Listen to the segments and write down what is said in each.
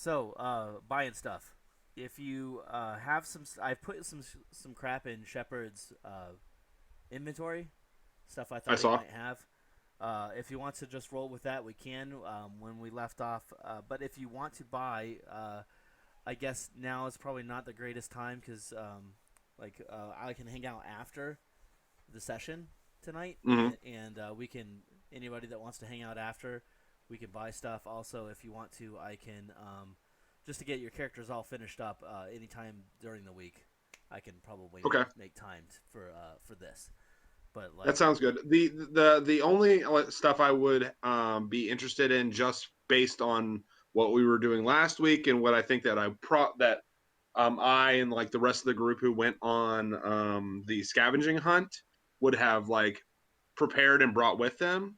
So, buying stuff. If you have I've put some crap in Shepard's inventory, stuff I I thought he saw. might have. If you want to just roll with that, we can. When we left off, but if you want to buy, I guess now is probably not the greatest time because, I can hang out after the session tonight, Hmm. and we can anybody that wants to hang out after, we can buy stuff. Also, if you want to, I can just to get your characters all finished up anytime during the week. I can probably Okay. make time for this, but That like sounds good. The only stuff I would be interested in, just based on what we were doing last week and what I think that I and like the rest of the group who went on the scavenging hunt would have like prepared and brought with them.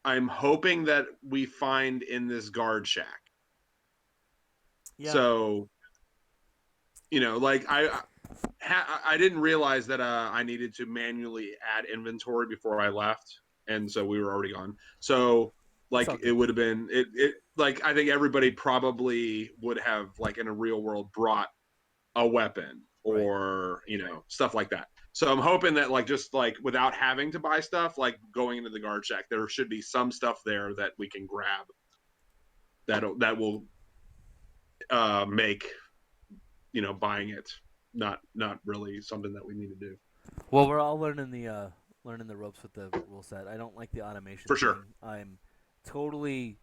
I'm hoping that we find in this guard shack. yeah. So like I didn't realize that I needed to manually add inventory before I left, and so we were already gone. So It's like all it good. would have been it like I think everybody probably would have like in a real world brought a weapon Right. or stuff like that. So I'm hoping that like just like without having to buy stuff, like going into the guard shack, there should be some stuff there that we can grab that will make buying it not really something that we need to do. Well, we're all learning the ropes with the rule set. I don't like the automation For sure. thing. I'm totally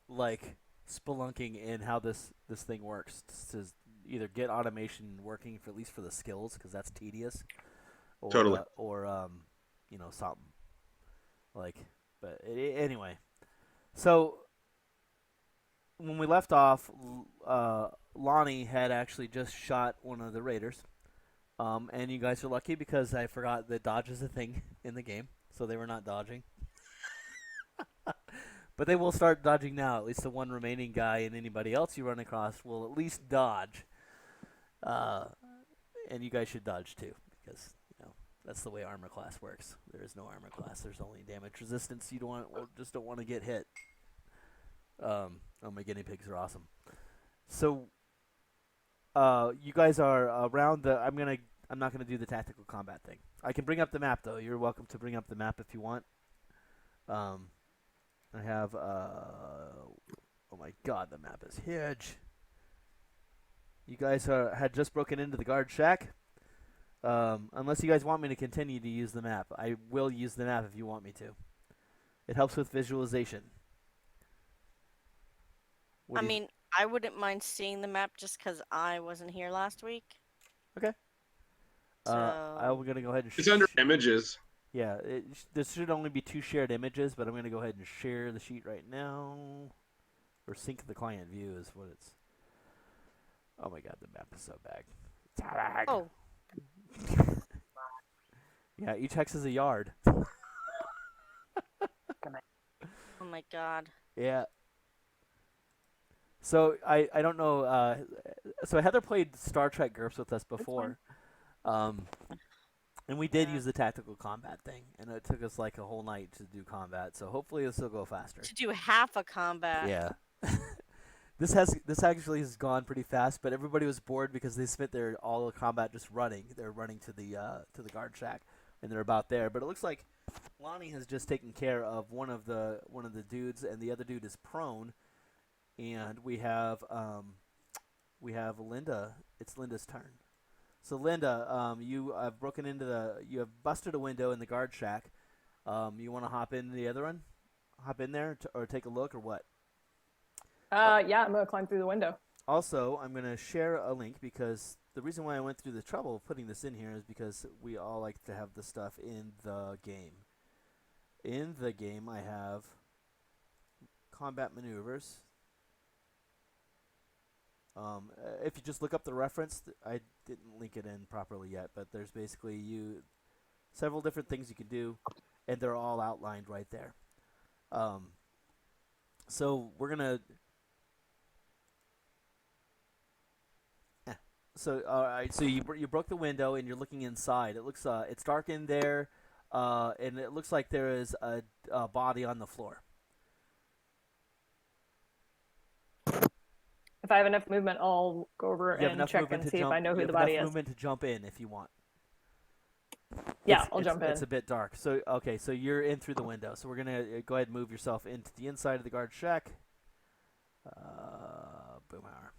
like spelunking in how this thing works to either get automation working for at least for the skills because that's tedious, Totally. or something like. But anyway, so when we left off, Lonnie had actually just shot one of the raiders. And you guys are lucky because I forgot that dodge is a thing in the game, so they were not dodging. But they will start dodging now. At least the one remaining guy and anybody else you run across will at least dodge. Uh, and you guys should dodge too, because that's the way armor class works. There is no armor class. There's only damage resistance. You just don't want to get hit. Oh, my guinea pigs are awesome. So, you guys are around the. I'm not gonna do the tactical combat thing. I can bring up the map though. You're welcome to bring up the map if you want. Um, I have. Oh my god, the map is huge. You guys had just broken into the guard shack. Unless you guys want me to continue to use the map, I will use the map if you want me to. It helps with visualization. What I do you? mean, I wouldn't mind seeing the map just because I wasn't here last week. Okay. I'm So, gonna go ahead and It's under images. yeah. This should only be 2 shared images, but I'm gonna go ahead and share the sheet right now, or sync the client view is what it's. Oh my god, the map is so big. It's big. oh, Yeah, each hex is a yard. oh my god. Yeah. So I don't know. So Heather played Star Trek GURPS with us before, um, and we did Yeah. use the tactical combat thing, and it took us like a whole night to do combat. So hopefully this will go faster. To do half a combat. Yeah. This actually has gone pretty fast, but everybody was bored because they spent their all the combat just running. They're running to the guard shack, and they're about there. But it looks like Lonnie has just taken care of one of the dudes, and the other dude is prone. And we have Linda. It's Linda's turn. So Linda, you have busted a window in the guard shack. You want to hop in the other one? Hop in there or take a look or what? Yeah, I'm gonna climb through the window. Also, I'm going to share a link because the reason why I went through the trouble of putting this in here is because we all like to have the stuff in the game. In the game, I have combat maneuvers. If you just look up the reference, I didn't link it in properly yet, but there's basically several different things you can do, and they're all outlined right there. So we're gonna. So all right, so you broke the window and you're looking inside. It looks it's dark in there, and it looks like there is a body on the floor. If I have enough movement, I'll go over You have and enough check movement and to see jump. if I know You who have the body enough is. movement to jump in if you want. Yeah, I'll jump in. It's a bit dark. So okay, so you're in through the window. So we're gonna go ahead and move yourself into the inside of the guard shack. Boomhauer.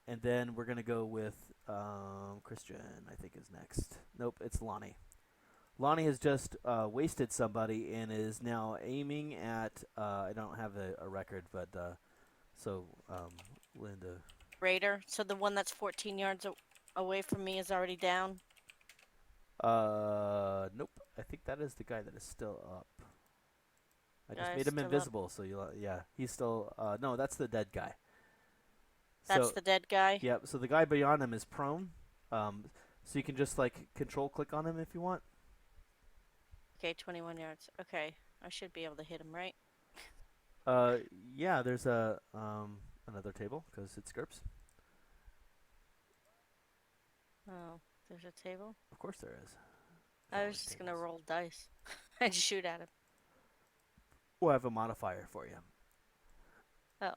And then we're gonna go with Christian. I think is next. Nope, it's Lonnie. Lonnie has just wasted somebody and is now aiming at. I don't have a record, but so Linda. Raider. So the one that's 14 yards away from me is already down. Nope. I think that is the guy that is still up. I just Guy made him still up. invisible, so yeah, he's still. No, that's the dead guy. That's So the dead guy. yeah, so the guy beyond him is prone. So you can just like control click on him if you want. Okay, 21 yards. Okay, I should be able to hit him, right? Yeah, there's a another table because it's GURPS. Oh, there's a table. Of course there is. I was just gonna roll dice and shoot at him. We'll have a modifier for you. Oh,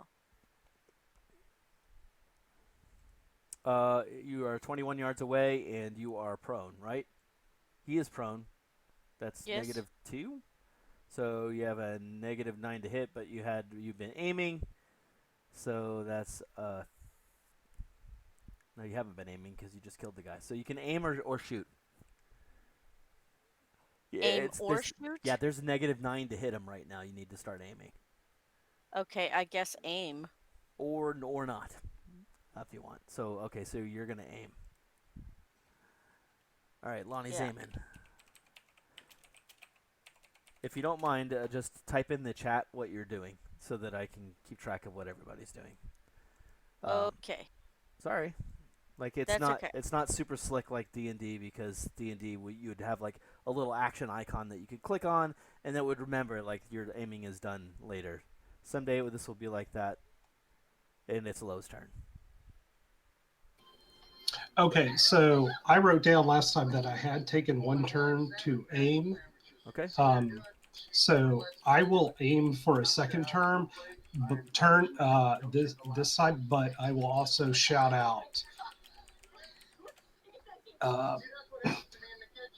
You are 21 yards away and you are prone, right? He is prone. That's yes. -2. So you have a -9 to hit, but you've been aiming. So that's no, you haven't been aiming because you just killed the guy. So you can aim or shoot. Yeah, Aim or shoot? Yeah, there's a -9 to hit him right now. You need to start aiming. Okay, I guess aim. Or not, if you want. So okay, so you're gonna aim. All right, Lonnie's Yeah. aiming. If you don't mind, just type in the chat what you're doing so that I can keep track of what everybody's doing. Okay. Sorry, like That's okay. it's not super slick like D&D because D&D you'd have like a little action icon that you could click on and that would remember like your aiming is done later. Someday this will be like that, and it's Lowe's turn. Okay, so I wrote down last time that I had taken one turn to aim. Okay. So I will aim for a second turn this side, but I will also shout out.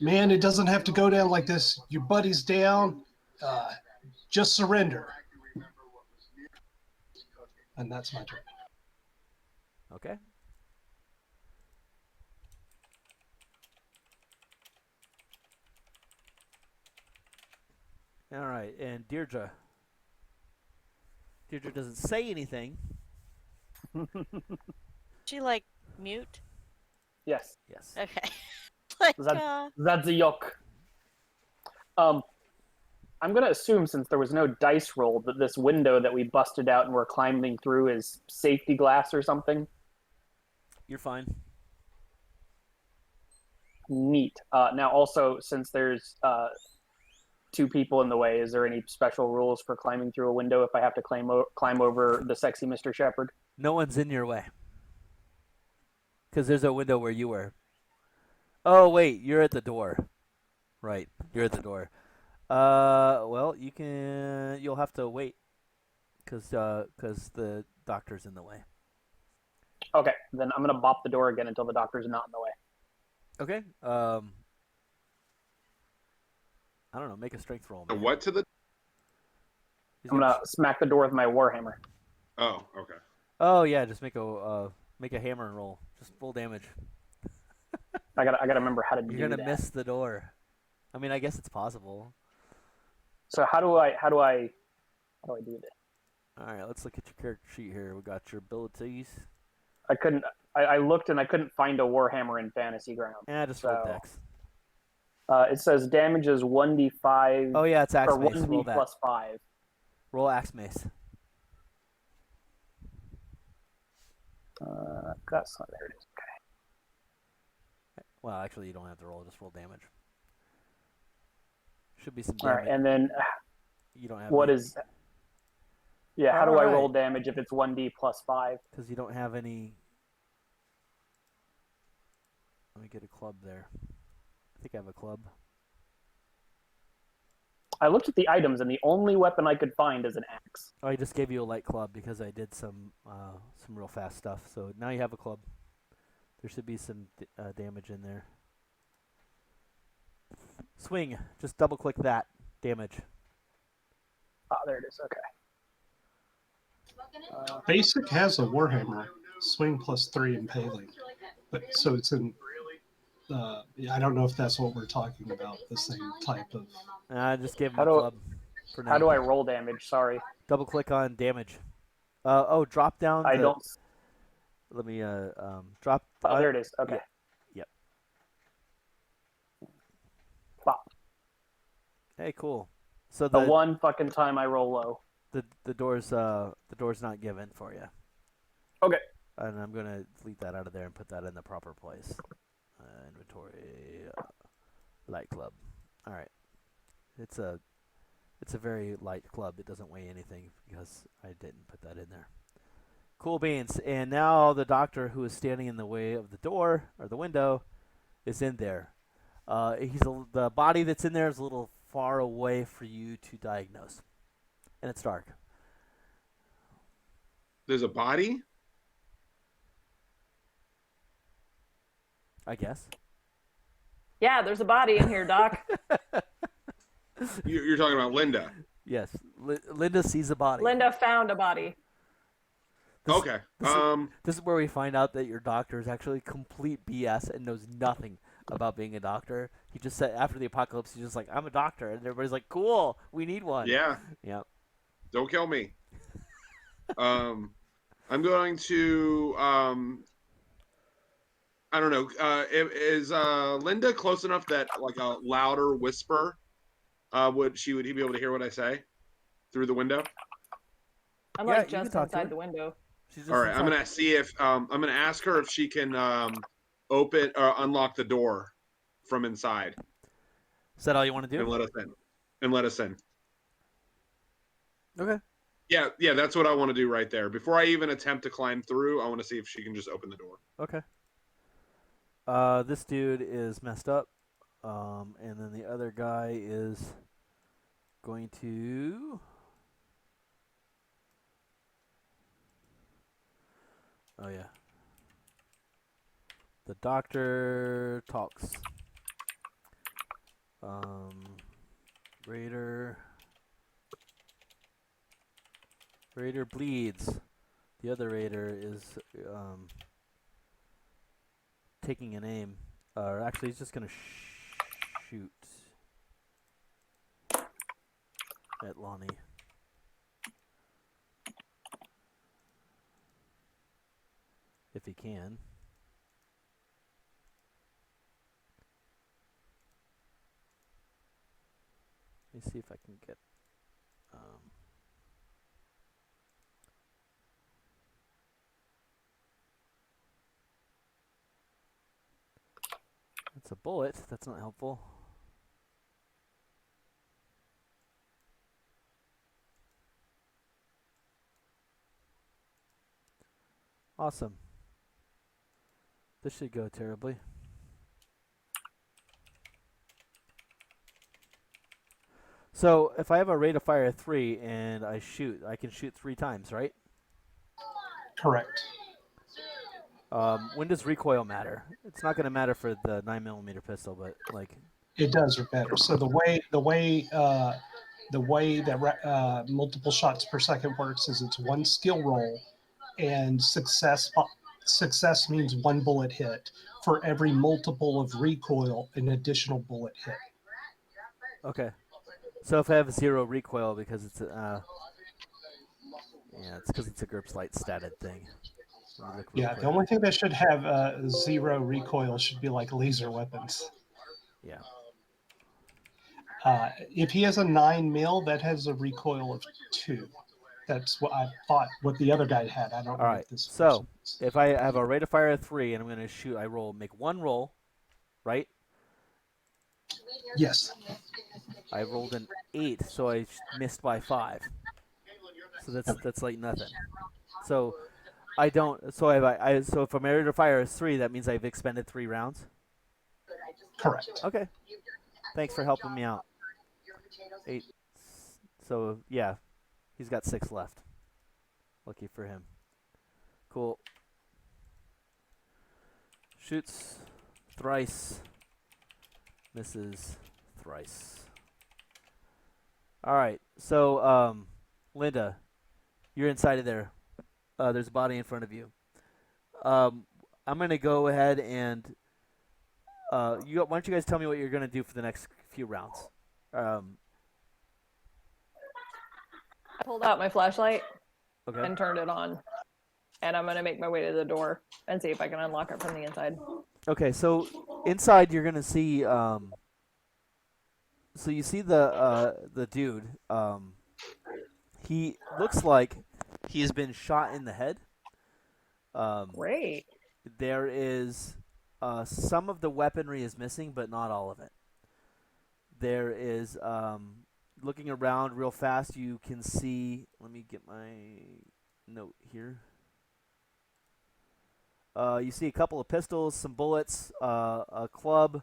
Man, it doesn't have to go down like this. Your buddy's down. Just surrender. And that's my turn. Okay. All right, and Deirdre. Deirdre doesn't say anything. She like mute? Yes, Yes. Okay. like that's a yoke. I'm gonna assume since there was no dice roll that this window that we busted out and we're climbing through is safety glass or something. You're fine. Neat. Now, also, since there's two people in the way, is there any special rules for climbing through a window if I have to climb over the sexy Mr. Shepherd? No one's in your way. Because there's a window where you were. Oh, wait, you're at the door. Right, you're at the door. Well, you'll have to wait. Because the doctor's in the way. Okay, then I'm gonna bop the door again until the doctor's not in the way. Okay. I don't know. Make a strength roll. Man. What to the? I'm gonna smack the door with my warhammer. Oh, okay. Oh yeah, just make a hammer and roll. Just full damage. I gotta remember how to do that. You're gonna miss the door. I mean, I guess it's possible. So how do I do this? All right, let's look at your character sheet here. We got your abilities. I looked and I couldn't find a warhammer in Fantasy Ground. Yeah, just roll dex. It says damage is 1d5. Oh yeah, it's axe or mace. 1d Roll that. plus 5. Roll axe mace. There it is. Okay. Well, actually, you don't have to roll. Just roll damage. Should be some All damage. right, and then You don't have. what any... is? Yeah, how do I Alright. roll damage if it's 1d plus 5? Because you don't have any. Let me get a club there. I think I have a club. I looked at the items, and the only weapon I could find is an axe. Oh, I just gave you a light club because I did some real fast stuff. So now you have a club. There should be some damage in there. Swing. Just double click that. Damage. Ah, there it is. Okay. Basic has a warhammer, swing +3 impaling, but so it's in. I don't know if that's what we're talking about. The same type of. I just gave him How a do- club for now. How do I roll damage? Sorry. Double click on damage. Drop down. I don't. Let me drop. Oh, there it is. Okay. Yep. Pop. Hey, cool. So The one fucking time I roll low. the door's not given for you. Okay. And I'm gonna delete that out of there and put that in the proper place. Inventory, light club. All right. It's a very light club. It doesn't weigh anything because I didn't put that in there. Cool beans. And now the doctor who is standing in the way of the door or the window is in there. The body that's in there is a little far away for you to diagnose, and it's dark. There's a body. I guess. Yeah, there's a body in here, Doc. You're talking about Linda. Yes, Linda sees a body. Linda found a body. Okay. This is where we find out that your doctor is actually complete BS and knows nothing about being a doctor. He just said after the apocalypse, he's just like, I'm a doctor. And everybody's like, cool, we need one. Yeah. Yep. Don't kill me. I'm going to I don't know. Is Linda close enough that like a louder whisper would he be able to hear what I say through the window? I'm Yeah, like you can just talk to her. inside the window. She's just All right, I'm inside. gonna see if I'm gonna ask her if she can open or unlock the door from inside Is that all you want to and do? let us in. And let us in. Okay. Yeah, that's what I want to do right there. Before I even attempt to climb through, I want to see if she can just open the door. Okay. This dude is messed up. And then the other guy is going to. Oh, yeah. The doctor talks. Raider bleeds. The other Raider is taking an aim. Or actually, he's just going to shoot at Lonnie. If he can. Let me see if I can get. That's a bullet. That's not helpful. Awesome. This should go terribly. So if I have a rate of fire of 3 and I shoot, I can shoot 3 times, right? Correct. When does recoil matter? It's not going to matter for the 9mm pistol, but like It does or better. So the way that multiple shots per second works is it's one skill roll, and success means one bullet hit. For every multiple of recoil, an additional bullet hit. okay. So if I have 0 recoil because it's it's because it's a GURPS light statted thing. Let me look real Yeah, quick. the only thing that should have 0 recoil should be like laser weapons. Yeah. If he has a 9mm, that has a recoil of 2. That's what I thought. What the other guy had, I don't know. All right. What this So person's. if I have a rate of fire of 3 and I'm going to shoot, I make 1 roll, right? Yes. I rolled an 8, so I missed by 5. So that's like nothing. So I don't. So if my rate of fire is 3, that means I've expended 3 rounds. Correct. Okay. Thanks for helping me out. 8. So, yeah, he's got 6 left. Lucky for him. Cool. Shoots thrice. Misses thrice. All right. So, Linda, you're inside of there. There's a body in front of you. I'm going to go ahead and why don't you guys tell me what you're going to do for the next few rounds? I pulled out my flashlight Okay. and turned it on, and I'm gonna make my way to the door and see if I can unlock it from the inside. Okay. So inside, you're going to see. So you see the dude. He looks like he has been shot in the head. Great. There is some of the weaponry is missing, but not all of it. There is looking around real fast. You can see. Let me get my note here. You see a couple of pistols, some bullets, a club,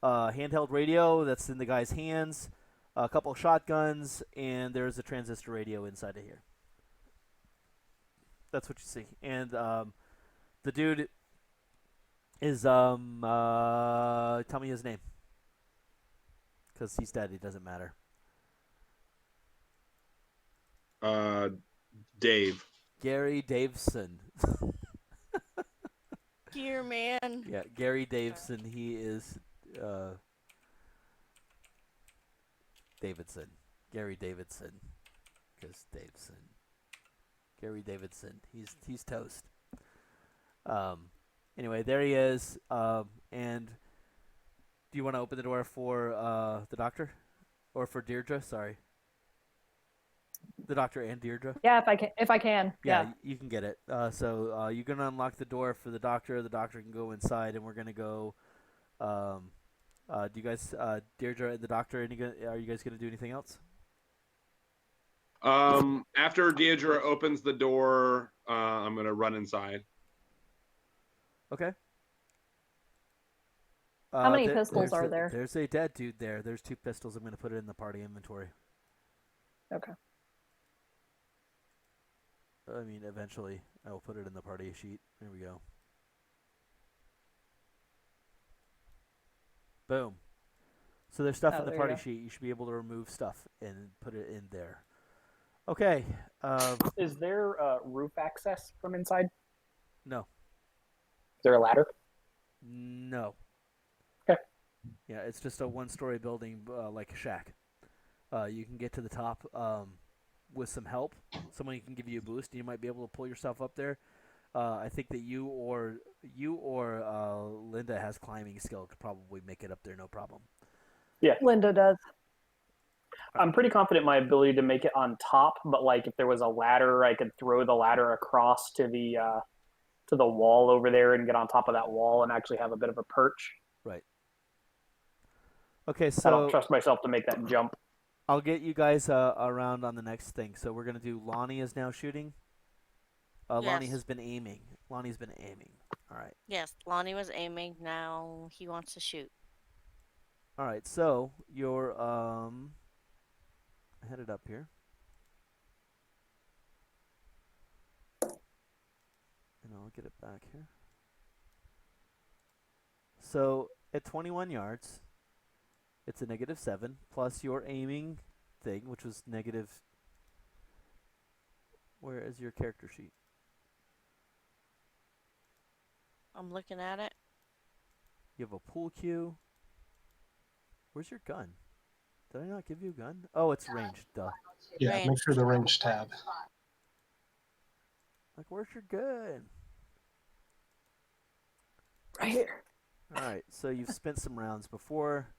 handheld radio that's in the guy's hands, a couple of shotguns, and there's a transistor radio inside of here. That's what you see. And the dude is tell me his name, because he's dead. It doesn't matter. Dave. Gary Davison. Dear man. Yeah, Gary Davison. He is Davidson. Gary Davidson. Because Davison. Gary Davidson. He's toast. Anyway, there he is. And do you want to open the door for the doctor, or for Deirdre? Sorry, the doctor and Deirdre. Yeah, if I can. Yeah, Yeah. you can get it. So you're gonna unlock the door for the doctor. The doctor can go inside, and we're gonna go. Do you guys, Deirdre and the doctor, are you guys gonna do anything else? After Deirdre opens the door, I'm gonna run inside. Okay. How many pistols are there? There's a dead dude there. There's 2 pistols. I'm gonna put it in the party inventory. Okay. I mean, eventually, I will put it in the party sheet. There we go. Boom. So there's stuff in the there you party go. sheet. You should be able to remove stuff and put it in there. Okay. Is there roof access from inside? No. Is there a ladder? No. Okay. Yeah, it's just a 1-story building, like a shack. You can get to the top with some help. Someone can give you a boost, and you might be able to pull yourself up there. I think that you or Linda has climbing skill, could probably make it up there, no problem. Yeah. Linda does. I'm pretty confident my ability to make it on top, but like if there was a ladder, I could throw the ladder across to the wall over there and get on top of that wall and actually have a bit of a perch. Right. Okay, I so don't trust myself to make that jump. I'll get you guys around on the next thing. So we're gonna do. Lonnie is now shooting. Lonnie Yes. has been aiming. Lonnie's been aiming. All right. Yes, Lonnie was aiming. Now he wants to shoot. All right. So you're headed up here, and I'll get it back here. So at 21 yards, it's a -7 plus your aiming thing, which was negative. Where is your character sheet? I'm looking at it. You have a pool cue. Where's your gun? Did I not give you a gun? Oh, it's ranged. Duh. Yeah, Range. make sure the range tab. Like, where's your gun? Right here. All right. So you've spent some rounds before.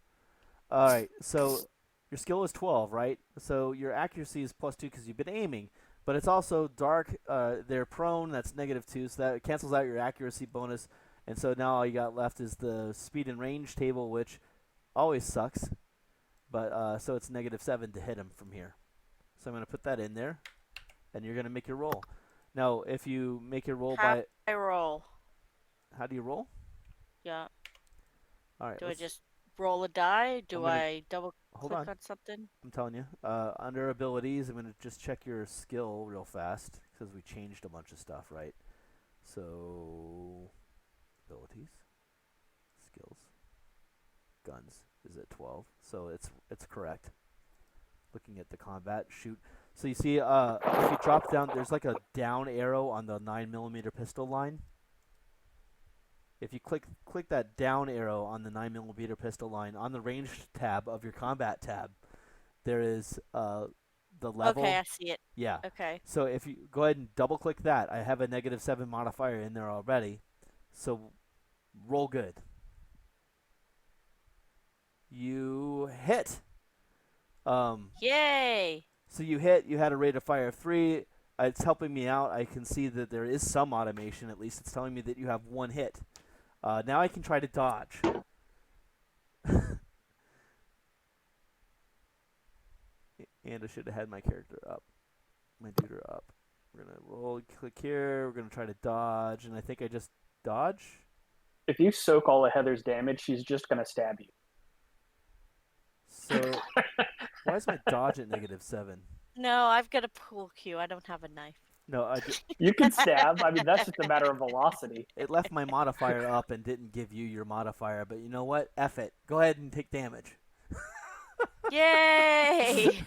All right. So your skill is 12, right? So your accuracy is +2 because you've been aiming. But it's also dark. They're prone. That's -2. So that cancels out your accuracy bonus. And so now all you got left is the speed and range table, which always sucks. But so it's -7 to hit him from here. So I'm going to put that in there. And you're going to make your roll. Now, if you make your roll How by... I roll. How do you roll? Yeah. All right. Do I just roll a die? Do gonna- I double Hold click on. on something? I'm telling you. Under abilities, I'm gonna just check your skill real fast because we changed a bunch of stuff, right? So abilities, skills, guns is at 12, so it's correct. Looking at the combat, shoot. So you see, if you drop down, there's like a down arrow on the 9mm pistol line. If you click that down arrow on the 9mm pistol line on the range tab of your combat tab, there is the level. Okay, I see it. Yeah. Okay. So if you go ahead and double click that, I have a -7 modifier in there already. So roll good. You hit. Yay! So you hit. You had a rate of fire of 3. It's helping me out. I can see that there is some automation. At least it's telling me that you have 1 hit. Now I can try to dodge. And I should have had my character up. My duder up. We're going to roll, click here. We're going to try to dodge. And I think I just dodge. If you soak all of Heather's damage, she's just going to stab you. So why is my dodge at -7? No, I've got a pool cue. I don't have a knife. No, You can stab. I mean, that's just a matter of velocity. it left my modifier up and didn't give you your modifier. But you know what? F it. Go ahead and take damage. Yay!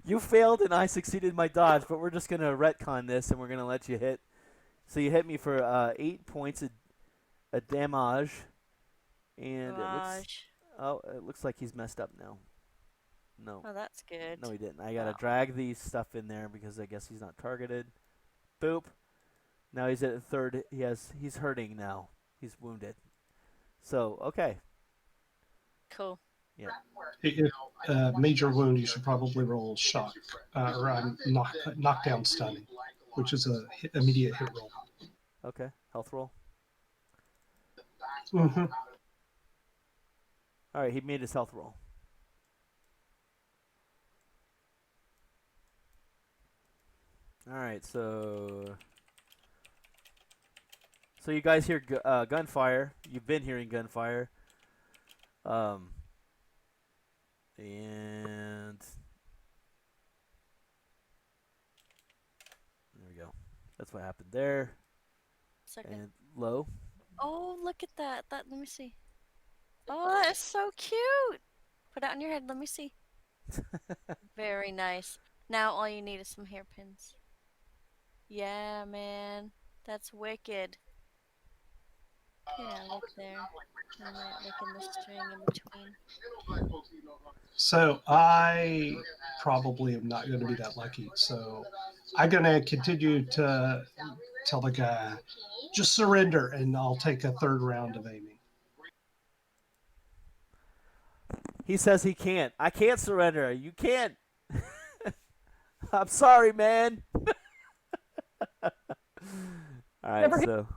You failed and I succeeded my dodge, but we're just going to retcon this and we're going to let you hit. So you hit me for 8 points of damage. And it looks like he's messed up now. No. Oh, that's good. No, he didn't. I got to drag these stuff in there because I guess he's not targeted. Boop. Now he's at a 3rd. He's hurting now. He's wounded. So, okay. Cool. Yeah. If major wound, you should probably roll shock or knockdown stunning, which is a immediate hit roll. Okay. Health roll. Mm-hmm. All right. He made his health roll. All right. So you guys hear gunfire. You've been hearing gunfire. And there we go. That's what happened there. Second. And low. Oh, look at that. Let me see. Oh, that is so cute. Put it on your head. Let me see. Very nice. Now all you need is some hairpins. Yeah, man. That's wicked. Yeah, look there. And like in the string in between. So I probably am not going to be that lucky. So I'm going to continue to tell the guy, just surrender, and I'll take a 3rd round of aiming. He says he can't. I can't surrender. You can't. I'm sorry, man. All right, Never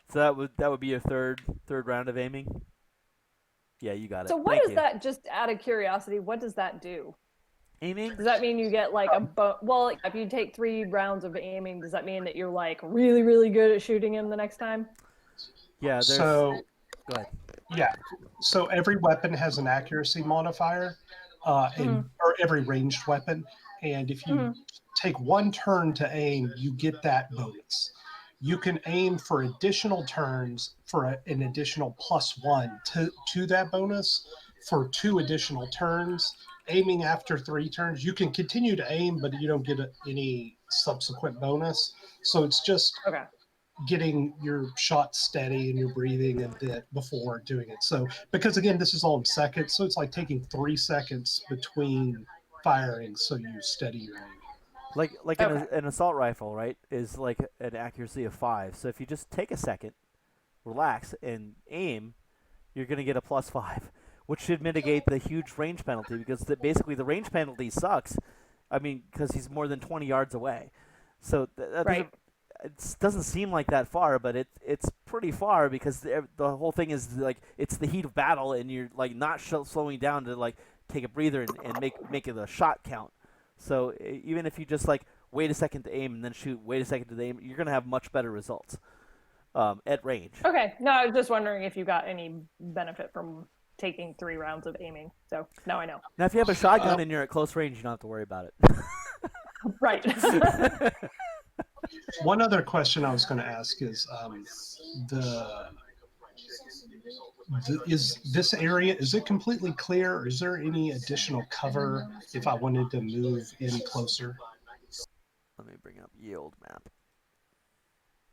so that would be your third round of aiming. Yeah, you got it. So what Thank does you. that, just out of curiosity, what does that do? Aiming? Does that mean you get like well, if you take 3 rounds of aiming, does that mean that you're like really, really good at shooting him the next time? Yeah, there's... So, go ahead. Yeah. So every weapon has an accuracy modifier, or every ranged weapon. And if you take 1 turn to aim, you get that bonus. You can aim for additional turns for an additional +1 to that bonus for 2 additional turns. Aiming after 3 turns, you can continue to aim, but you don't get any subsequent bonus. So it's just getting your shot steady and your breathing a bit before doing it. So because again, this is all in seconds, so it's like taking 3 seconds between firing, so you steady your aim. Like an assault rifle, right, is like an accuracy of 5. So if you just take a second, relax, and aim, you're going to get a +5, which should mitigate the huge range penalty, because basically the range penalty sucks. I mean, because he's more than 20 yards away. So it doesn't seem like that far, but it's pretty far, because the whole thing is like it's the heat of battle, and you're like not slowing down to like take a breather and make it a shot count. So even if you just like wait a second to aim and then shoot, wait a second to aim, you're gonna have much better results. at range. Okay. No, I was just wondering if you got any benefit from taking 3 rounds of aiming. So now I know. Now, if you have a shotgun and you're at close range, you don't have to worry about it. Right. One other question I was going to ask is the is this area, is it completely clear, or is there any additional cover if I wanted to move in closer? Let me bring up yield map.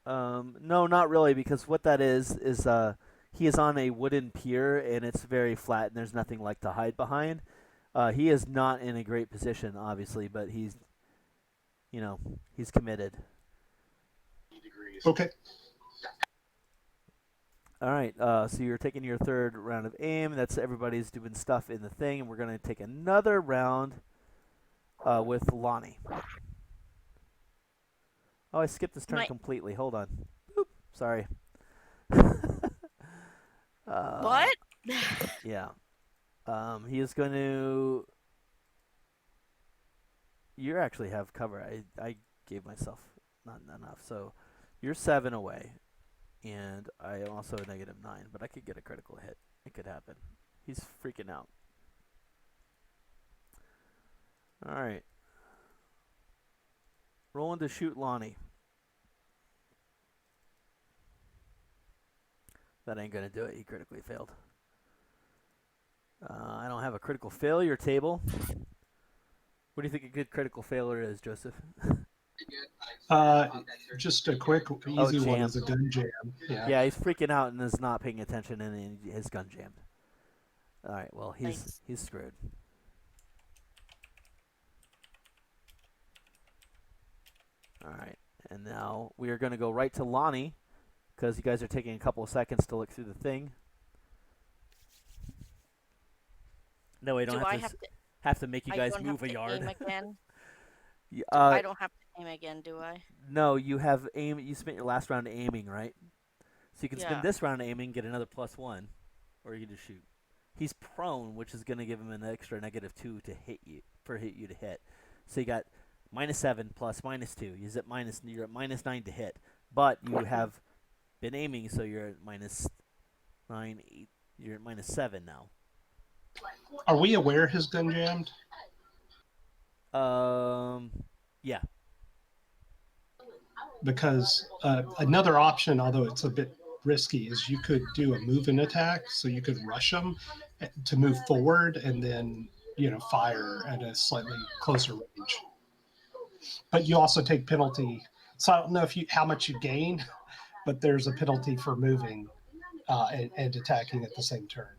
No, not really, because what that is he is on a wooden pier and it's very flat and there's nothing like to hide behind. He is not in a great position, obviously, but he's committed. Okay. All right, so you're taking your third round of aim. That's everybody's doing stuff in the thing, and we're going to take another round with Lonnie. Oh, I skipped this turn completely. Hold on. Boop. Sorry. What? Yeah. He is going to... You actually have cover. I gave myself not enough. So you're 7 away. And I am also a -9, but I could get a critical hit. It could happen. He's freaking out. All right. Rolling to shoot Lonnie. That ain't going to do it. He critically failed. I don't have a critical failure table. What do you think a good critical failure is, Joseph? Just a quick, easy one is a gun jam. Yeah, he's freaking out and is not paying attention, and his gun jammed. All right, well, he's screwed. All right, and now we are going to go right to Lonnie, because you guys are taking a couple of seconds to look through the thing. No, we don't have to make you guys move a yard. Aim again? I don't have to aim again, do I? No, you have aim. You spent your last round aiming, right? So you can spend this round aiming, get another +1, or you can just shoot. He's prone, which is going to give him an extra -2 to hit you to hit. So you got -7 plus -2. You're at -9 to hit, but you have been aiming, so you're at -9. You're at -7 now. Are we aware his gun jammed? Yeah. Because another option, although it's a bit risky, is you could do a move-in attack, so you could rush him to move forward and then fire at a slightly closer range. But you also take penalty. So I don't know how much you gain, but there's a penalty for moving and attacking at the same turn.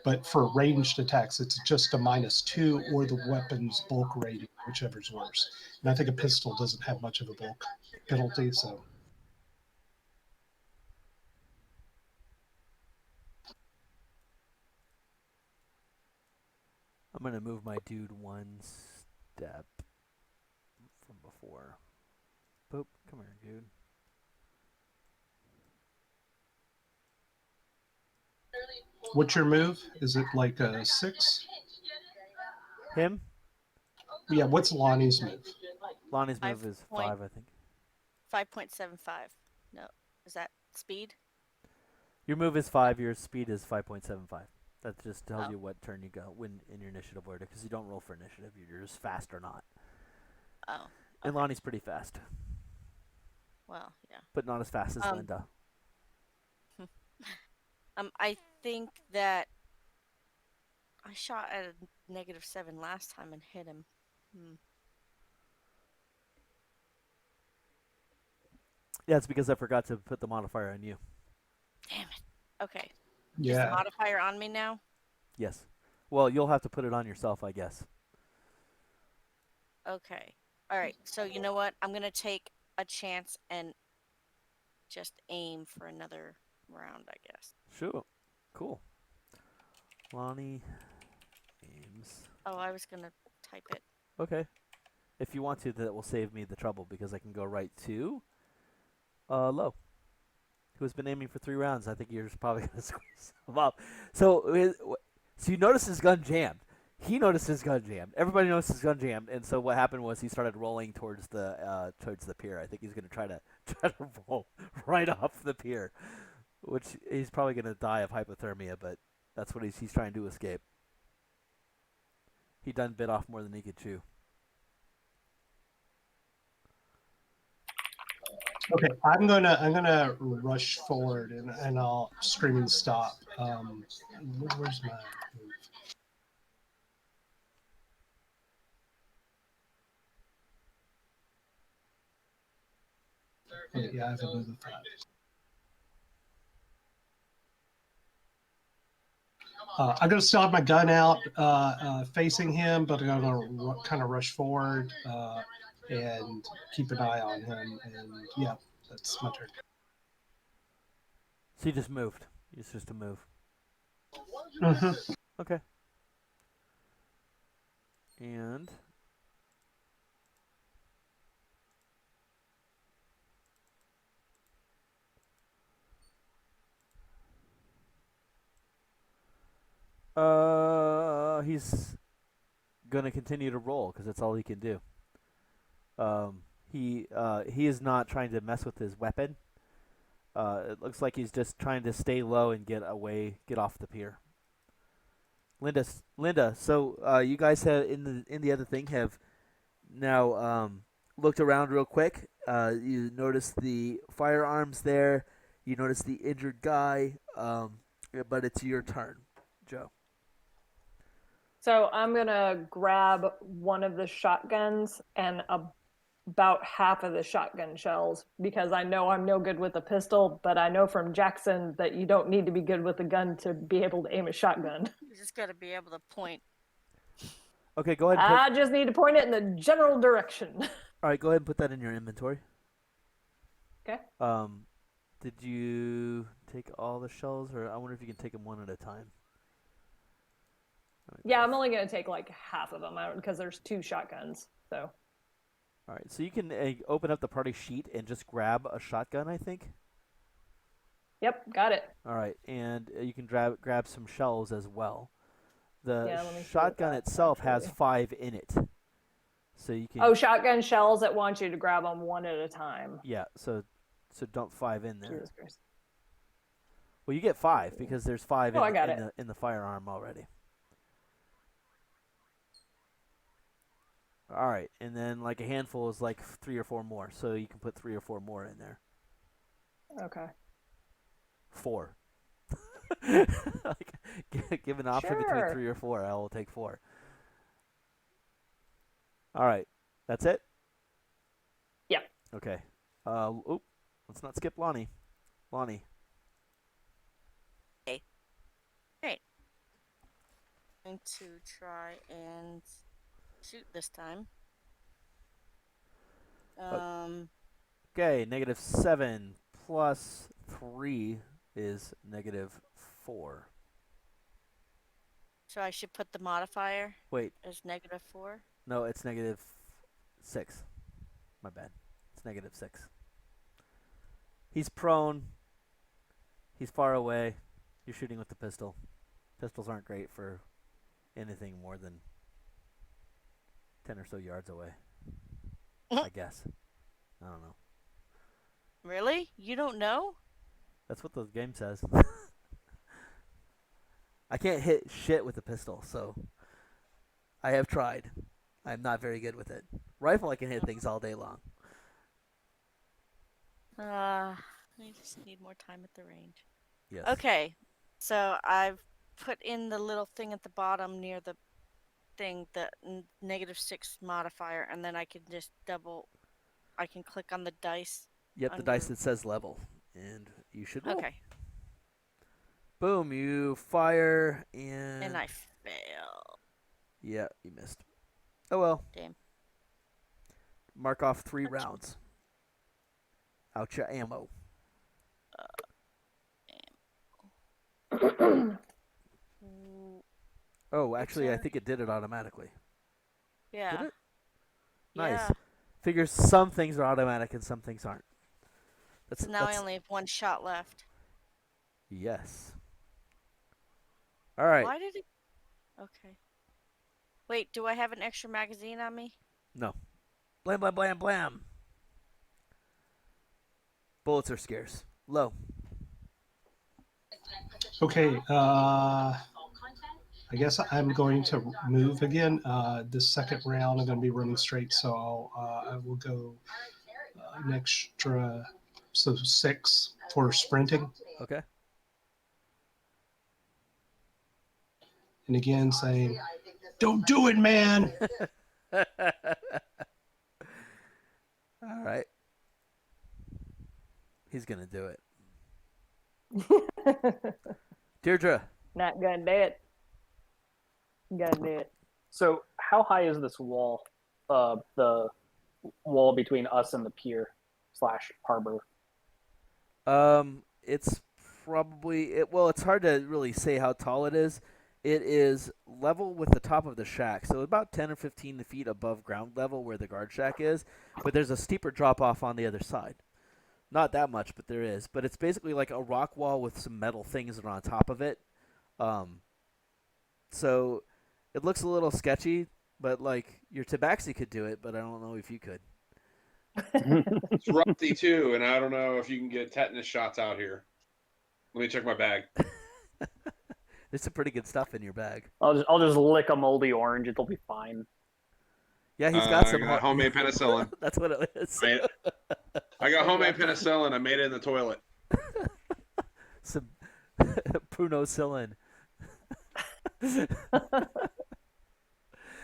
But for ranged attacks, it's just a -2 or the weapon's bulk rating, whichever's worse. And I think a pistol doesn't have much of a bulk penalty, so. I'm going to move my dude 1 step from before. Boop. Come here, dude. What's your move? Is it like a 6? Him? Yeah, what's Lonnie's move? Lonnie's move is 5, I think. 5.75. No. Is that speed? Your move is 5, your speed is 5.75. That just tells you what turn you go when in your initiative order, because you don't roll for initiative. You're just fast or not. Oh. Okay. And Lonnie's pretty fast. Well, yeah. But not as fast as Linda. I think that I shot at a -7 last time and hit him. Yeah, it's because I forgot to put the modifier on you. Damn it. Okay. Yeah. Is the modifier on me now? Yes. Well, you'll have to put it on yourself, I guess. Okay. All right. So you know what? I'm going to take a chance and just aim for another round, I guess. Sure. Cool. Lonnie aims. Oh, I was going to type it. Okay. If you want to, that will save me the trouble, because I can go right to Low, who has been aiming for 3 rounds. I think you're just probably going to squeeze him up. So you notice his gun jammed. he noticed his gun jammed. Everybody noticed his gun jammed, and so what happened was he started rolling towards the pier. I think he's gonna try to try to roll right off the pier, which he's probably gonna die of hypothermia. But that's what he's trying to escape. He done bit off more than he could chew. Okay, I'm gonna rush forward and I'll screaming stop. Where's my move? Okay, yeah, I have a move of 5. I'm gonna still have my gun out, facing him, but I'm gonna kind of rush forward and keep an eye on him. And yeah, that's my turn. So you just moved. It's just a move. Mm-hmm. Okay. And he's gonna continue to roll because that's all he can do. He is not trying to mess with his weapon. It looks like he's just trying to stay low and get off the pier. Linda. So you guys have in the other thing have now looked around real quick. You notice the firearms there. You notice the injured guy. But it's your turn, Joe. So I'm gonna grab one of the shotguns and about half of the shotgun shells because I know I'm no good with a pistol, but I know from Jackson that you don't need to be good with a gun to be able to aim a shotgun. You just got to be able to point. Okay, go ahead. And I just need to point it in the general direction. All right, go ahead and put that in your inventory. Okay. Did you take all the shells, or I wonder if you can take them one at a time? Yeah, I'm only gonna take like half of them out because there's 2 shotguns. So. All right, so you can open up the party sheet and just grab a shotgun, I think. Yep, got it. All right, and you can grab some shells as well. The Yeah, let me see shotgun what that itself has actually- 5 in it, so you can. Oh, shotgun shells that want you to grab them one at a time. Yeah, so dump 5 in there. Jesus Christ. Well, you get 5 because there's 5 I got it. in the firearm already. All right, and then like a handful is like 3 or 4 more, so you can put 3 or 4 more in there. Okay. 4. Like, give an option between Sure. 3 or 4. I will take 4. All right, that's it. Yep. Okay. Let's not skip Lonnie. Lonnie. Going to try and shoot this time. Okay, -7 plus 3 is -4. So I should put the modifier Wait, as -4. no, it's -6. My bad. It's -6. He's prone. He's far away. You're shooting with the pistol. Pistols aren't great for anything more than 10 or so yards away. I guess. I don't know. Really? You don't know? That's what the game says. I can't hit shit with a pistol, so I have tried. I'm not very good with it. Rifle, I can hit things all day long. I just need more time at the range. Yes. Okay, so I've put in the little thing at the bottom near the thing, the -6 modifier, and then I can just I can click on the dice. Yep, the dice that says level, and you should roll. Okay. Boom, you fire, and... And I fail. Yeah, you missed. Oh well. Damn. Mark off 3 rounds. Out your ammo. Oh, actually, I think it did it automatically. Yeah. Did it? Nice. Yeah. Figures some things are automatic and some things aren't. So now I only have 1 shot left. Yes. All right. Why did it? Okay. Wait, do I have an extra magazine on me? No. Blam, blam, blam, blam. Bullets are scarce. Low. Okay, I guess I'm going to move again. This second round, I'm going to be running straight, so I will go an extra, so 6 for sprinting. Okay. And again, saying, "Don't do it, man." All right. He's gonna do it. Deirdre. Not gonna do it. Gonna do it. So, how high is this wall? The wall between us and the pier / harbor. It's probably well. It's hard to really say how tall it is. It is level with the top of the shack, so about 10 or 15 feet above ground level where the guard shack is. But there's a steeper drop off on the other side. Not that much, but there is. But it's basically like a rock wall with some metal things that are on top of it. So it looks a little sketchy, but like your Tabaxi could do it, but I don't know if you could. It's rusty too, and I don't know if you can get tetanus shots out here. Let me check my bag. There's some pretty good stuff in your bag. I'll just lick a moldy orange. It'll be fine. Yeah, he's got some I got homemade penicillin. That's what it is. I got homemade penicillin. I made it in the toilet. Some prunocyllin.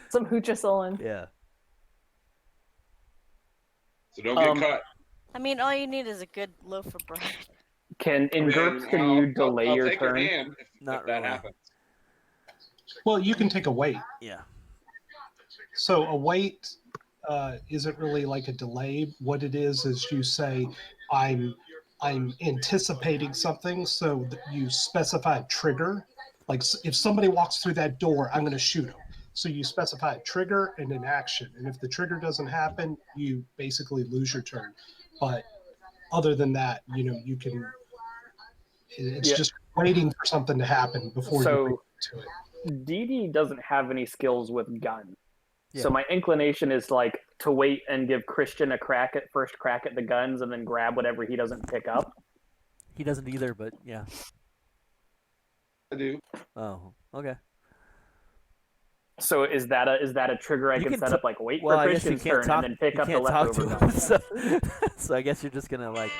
Some hoochacillin. Yeah. So don't get cut. I mean, all you need is a good loaf of bread. Can you delay I'll your take turn? Your hand if Not that really. happens. Well, you can take a wait. Yeah. So a wait isn't really like a delay. What it is you say, I'm anticipating something, so that you specify a trigger. Like if somebody walks through that door, I'm going to shoot them. So you specify a trigger and an action, and if the trigger doesn't happen, you basically lose your turn. But other than that, you can. It's just waiting for something to happen before you get to it. Dee Dee doesn't have any skills with gun. Yeah. So my inclination is like to wait and give Christian a first crack at the guns and then grab whatever he doesn't pick up. He doesn't either, but yeah. I do. Oh, okay. So is that a trigger I You can can set up, like wait Well, for I guess you Christian's can't turn talk. and then pick You up the can't talk leftover to him, guns? so I guess you're just gonna like,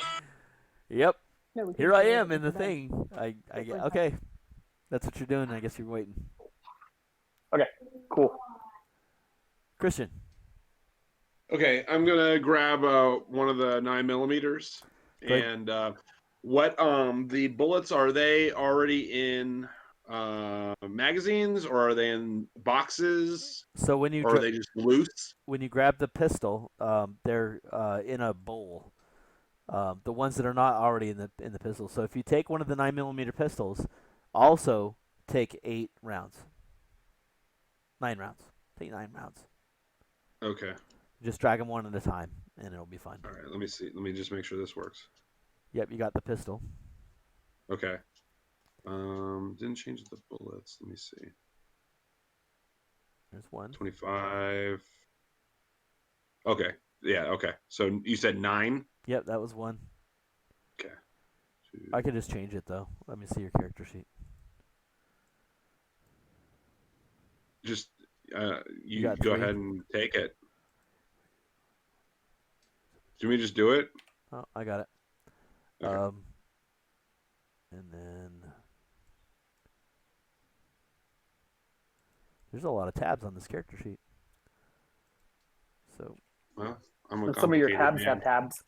yep, No, we here can I do it am in the with the bag. thing. I Just like okay. That's what you're doing. I guess you're waiting. Okay, cool. Christian. Okay, I'm gonna grab one of the 9mm, Good. and what the bullets, are they already in magazines, or are they in boxes, So when you or are they just loose? when you grab the pistol, they're in a bowl. The ones that are not already in the pistol. So if you take one of the 9mm pistols, also take 8 rounds. 9 rounds. Take 9 rounds. Okay. Just drag them one at a time, and it'll be fine. All right. Let me see. Let me just make sure this works. Yep, you got the pistol. Okay. Didn't change the bullets. Let me see. There's one. 25. Okay. Yeah. Okay. So you said 9. Yep, that was one. Okay. 2. I could just change it though. Let me see your character sheet. Just You you got go 3. ahead and take it. Do we just do it? Oh, I got it. Okay. And then there's a lot of tabs on this character sheet. So Well, I'm a And some of your complicated tabs man. have tabs.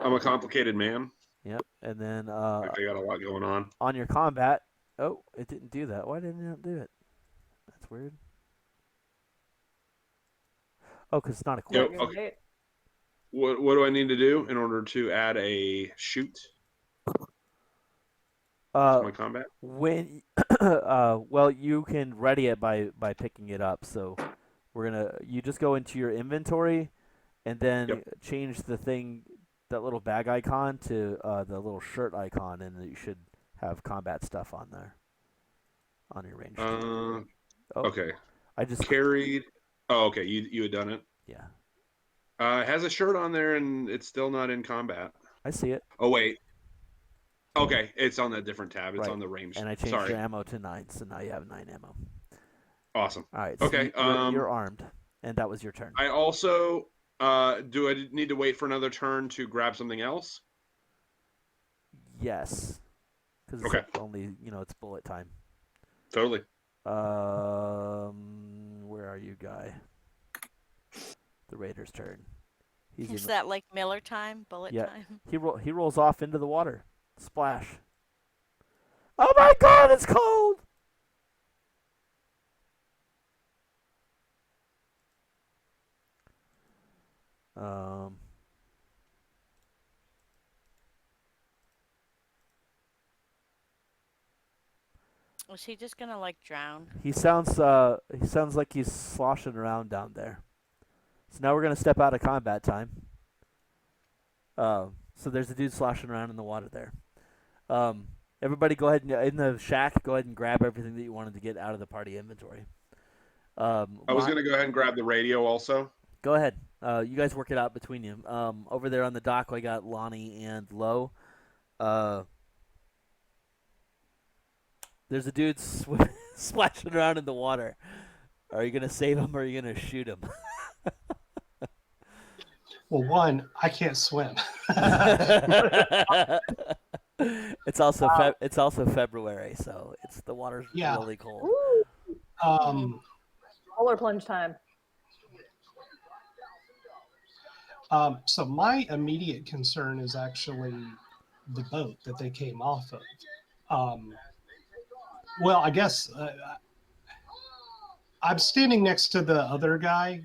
I'm a complicated man. yep, and then I got a lot going on. on your combat. Oh, it didn't do that. Why didn't it do it? That's weird. Oh, because it's not equipped. Yep. Okay. What do I need to do in order to add a shoot to my combat? When well, you can ready it by picking it up. So you just go into your inventory and then change the thing, that little bag icon, to the little shirt icon, and you should have combat stuff on there on your range. Oh, Okay. I just Carried. Oh, okay. You had done it. yeah. It has a shirt on there, and it's still not in combat. I see it. Oh wait. Okay, it's on a different tab. It's Right. on the range. And I changed Sorry. your ammo to 9, so now you have 9 ammo. Awesome. All right. So Okay. you're armed, and that was your turn. I also do. I need to wait for another turn to grab something else. Yes. Because it's Okay. only it's bullet time. Totally. Where are you, guy? The Raiders' turn. He's Is in. that like Miller time, bullet Yeah. time? He rolls off into the water. Splash. Oh my God! It's cold. Um. Was he just gonna like drown? He sounds like he's sloshing around down there. So now we're gonna step out of combat time. So there's a dude sloshing around in the water there. Everybody go ahead and in the shack, go ahead and grab everything that you wanted to get out of the party inventory. I was gonna go ahead and grab the radio also. Go ahead. You guys work it out between you. Over there on the dock, I got Lonnie and Lo. There's a dude splashing around in the water. Are you gonna save him or are you gonna shoot him? Well, one, I can't swim. It's also February, so the water's Yeah. really cold. Polar plunge time. So my immediate concern is actually the boat that they came off of. Well, I guess I'm standing next to the other guy.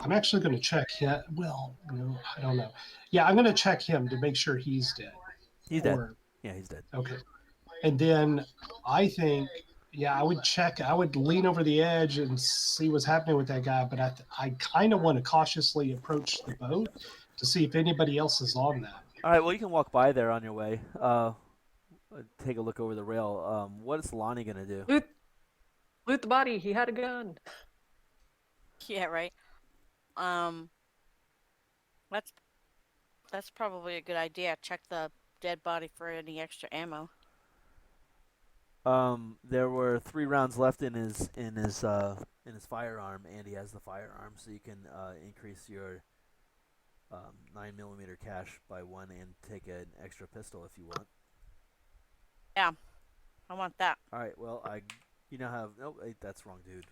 I'm actually going to check him. Well, no, I don't know. Yeah, I'm going to check him to make sure he's dead. He's dead. Yeah, he's dead. Okay. And then I think, I would lean over the edge and see what's happening with that guy. But I kind of want to cautiously approach the boat to see if anybody else is on that. All right, well, you can walk by there on your way. Take a look over the rail. What is Lonnie going to do? Loot the body. He had a gun. Yeah, right. That's probably a good idea. Check the dead body for any extra ammo. There were 3 rounds left in his firearm, and he has the firearm, so you can increase your 9mm cash by 1 and take an extra pistol if you want. Yeah, I want that. All right. Well, you now have. Oh, wait, that's wrong, dude.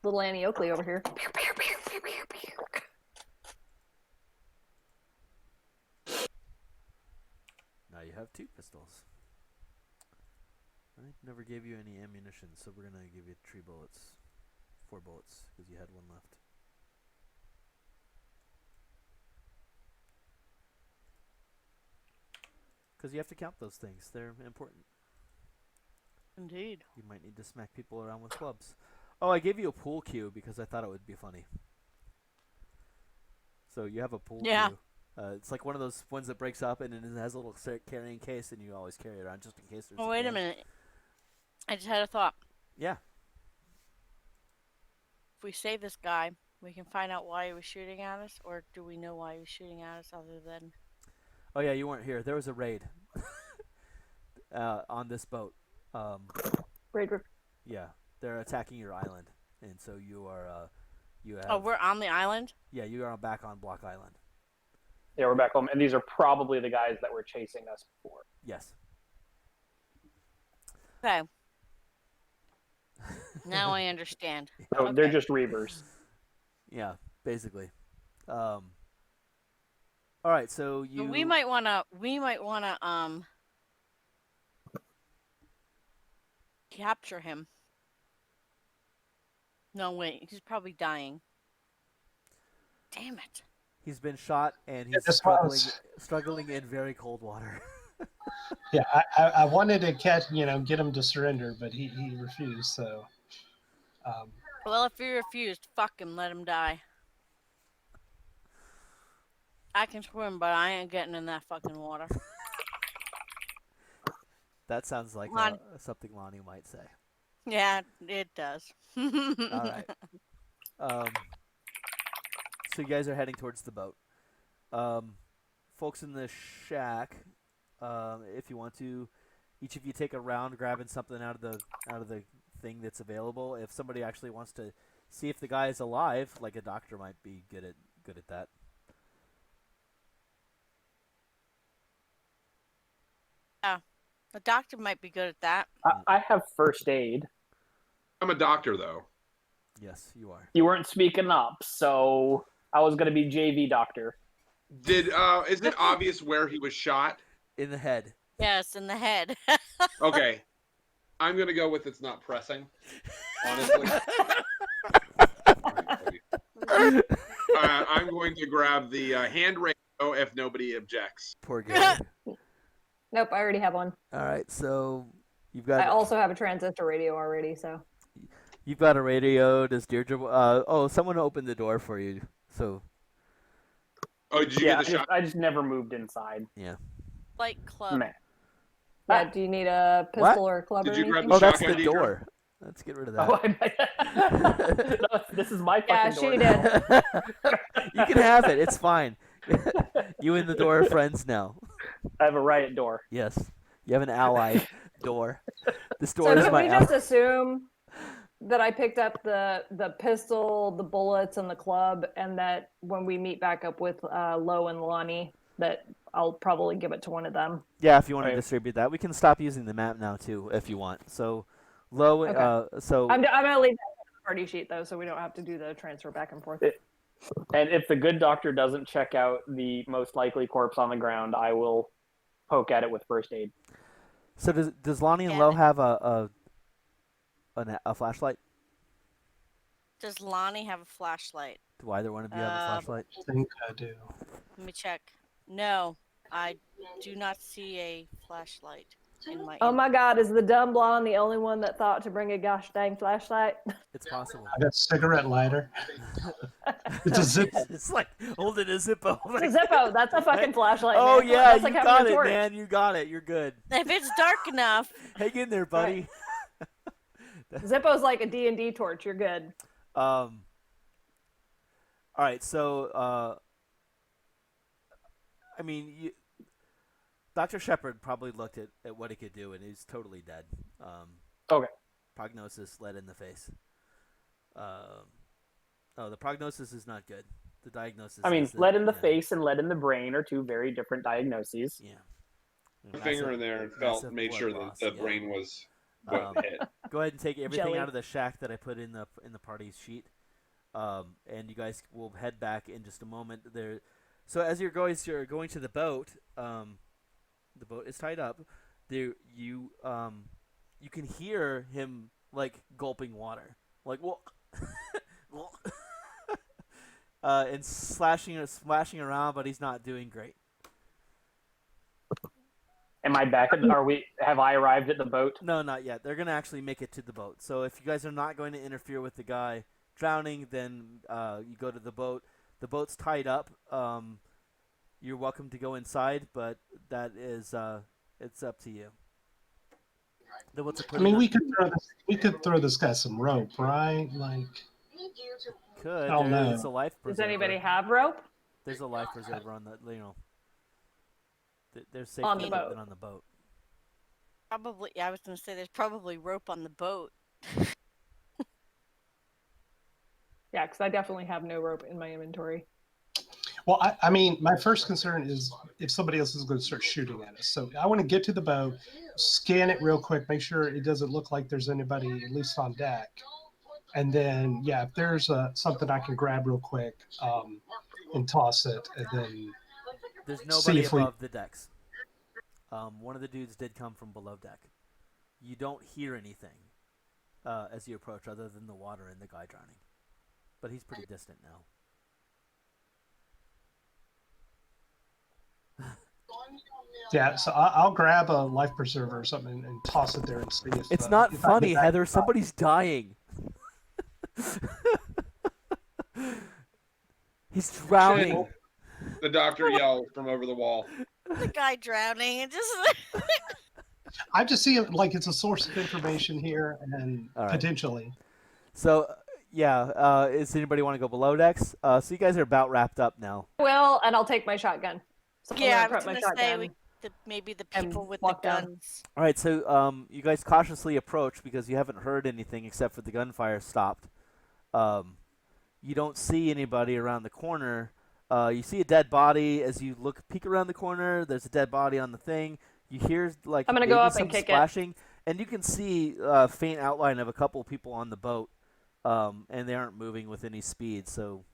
Little Annie Oakley over here. Now you have 2 pistols. I never gave you any ammunition, so we're gonna give you 3 bullets, 4 bullets, because you had 1 left. Because you have to count those things; they're important. Indeed. You might need to smack people around with clubs. Oh, I gave you a pool cue because I thought it would be funny. So you have a pool cue. It's like one of those ones that breaks up and it has a little carrying case, and you always carry it around just in case there's. Oh, wait a minute. I just had a thought. Yeah. If we save this guy, we can find out why he was shooting at us, or do we know why he was shooting at us other than... Oh, yeah, you weren't here. There was a raid on this boat. Raid. Yeah, they're attacking your island, and so you are. You have. Oh, we're on the island? Yeah, you are back on Block Island. Yeah, we're back home, and these are probably the guys that were chasing us before. Yes. Okay. Now I understand. So Okay. they're just Reavers. Yeah, basically. All right, so you. We might wanna capture him. No, wait, he's probably dying. Damn it. He's been shot and he's struggling in very cold water. Yeah, I wanted to get him to surrender, but he refused. So. Well, if he refused, fuck him, let him die. I can swim, but I ain't getting in that fucking water. That sounds like Lon- something Lonnie might say. Yeah, it does. All right. So you guys are heading towards the boat. Folks in the shack, if you want to, each of you take a round grabbing something out of the thing that's available. If somebody actually wants to see if the guy is alive, like a doctor might be good at that. Yeah, the doctor might be good at that. I have first aid. I'm a doctor, though. Yes, you are. You weren't speaking up, so I was going to be JV doctor. Is it obvious where he was shot? In the head. Yes, in the head. Okay. I'm going to go with it's not pressing, honestly. I'm going to grab the hand radio if nobody objects. Poor guy. Nope, I already have one. All right, so you've I got also have a transistor radio already, so. you've got a radio. Does Deirdre? Someone opened the door for you. So Oh, did you Yeah, get the shot? I just never moved inside. yeah. Like club. Man. Yeah, do you need a pistol What? or a club Did or you grab anything? the Oh, that's shotgun, the Deidre? door. Let's get rid of that. Oh, no, this is my fucking Yeah, door she now. You can have it. It's fine. You and the door are friends now. I have a riot door. Yes. You have an ally door. This So door is can my we ally. just assume that I picked up the pistol, the bullets, and the club, and that when we meet back up with Lo and Lonnie, that I'll probably give it to one of them. Yeah, if you want to Right. distribute that. We can stop using the map now, too, if you want. So, low, Okay. so... I'm gonna leave that on the party sheet though, so we don't have to do the transfer back and forth. And if the good doctor doesn't check out the most likely corpse on the ground, I will poke at it with first aid. So does Lonnie and Yeah. Lo have a flashlight? Does Lonnie have a flashlight? Do either one of you have a flashlight? I think I do. Let me check. No, I do not see a flashlight in my. Oh my God, is the dumb blonde the only one that thought to bring a gosh dang flashlight? It's possible. I got a cigarette lighter. It's a zip. It's like holding a Zippo. It's a Zippo. That's a fucking flashlight. Oh man. yeah, That's like you having got a it, torch. man. You got it. You're good. If it's dark enough, Hang in there, buddy. Zippo's like a D&D torch. You're good. All right, so I mean, Dr. Shepard probably looked at what he could do, and he's totally dead. Okay. Prognosis lead in the face. The prognosis is not good. The diagnosis. I mean, is lead in the yeah, face and lead in the brain are two very different diagnoses. Yeah. My finger in there and made blood sure that loss, the yeah. brain was what hit. Go ahead and take everything Jelly. out of the shack that I put in the party sheet, and you guys will head back in just a moment. There, so as you're going to the boat. The boat is tied up. There, you can hear him like gulping water, like whoa, and splashing around, but he's not doing great. Am I back? Have I arrived at the boat? No, not yet. They're gonna actually make it to the boat. So if you guys are not going to interfere with the guy drowning, then you go to the boat. The boat's tied up. You're welcome to go inside, but that is it's up to you. Then what's I mean, we could throw this guy some rope, right? Like, could. Oh, no. It's a life preserver. Does anybody have rope? There's a life preserver on the There's safety On the equipment boat. on the boat. probably. Yeah, I was going to say there's probably rope on the boat. Yeah, because I definitely have no rope in my inventory. well, I mean, my first concern is if somebody else is going to start shooting at us. So I want to get to the boat, scan it real quick, make sure it doesn't look like there's anybody at least on deck, and then if there's something I can grab real quick and toss it, and then There's See nobody if we- above the decks. One of the dudes did come from below deck. You don't hear anything as you approach, other than the water and the guy drowning. But he's pretty distant now. yeah. So I'll grab a life preserver or something and toss it there and see if It's not if I funny, get back Heather. to the top. Somebody's dying. He's drowning. The doctor yelled from over the wall. The guy drowning and just. I just see it like it's a source of information here, and All right. potentially. So, yeah, does anybody want to go below decks? So you guys are about wrapped up now. Well, and I'll take my shotgun. So Yeah, I I'm gonna was prep my gonna say shotgun. maybe the and people with the walk down. guns. All right, so you guys cautiously approach because you haven't heard anything except for the gunfire stopped. You don't see anybody around the corner. You see a dead body as you peek around the corner. There's a dead body on the thing. You hear like I'm gonna maybe go up some and kick it. splashing, and you can see a faint outline of a couple people on the boat, and they aren't moving with any speed. So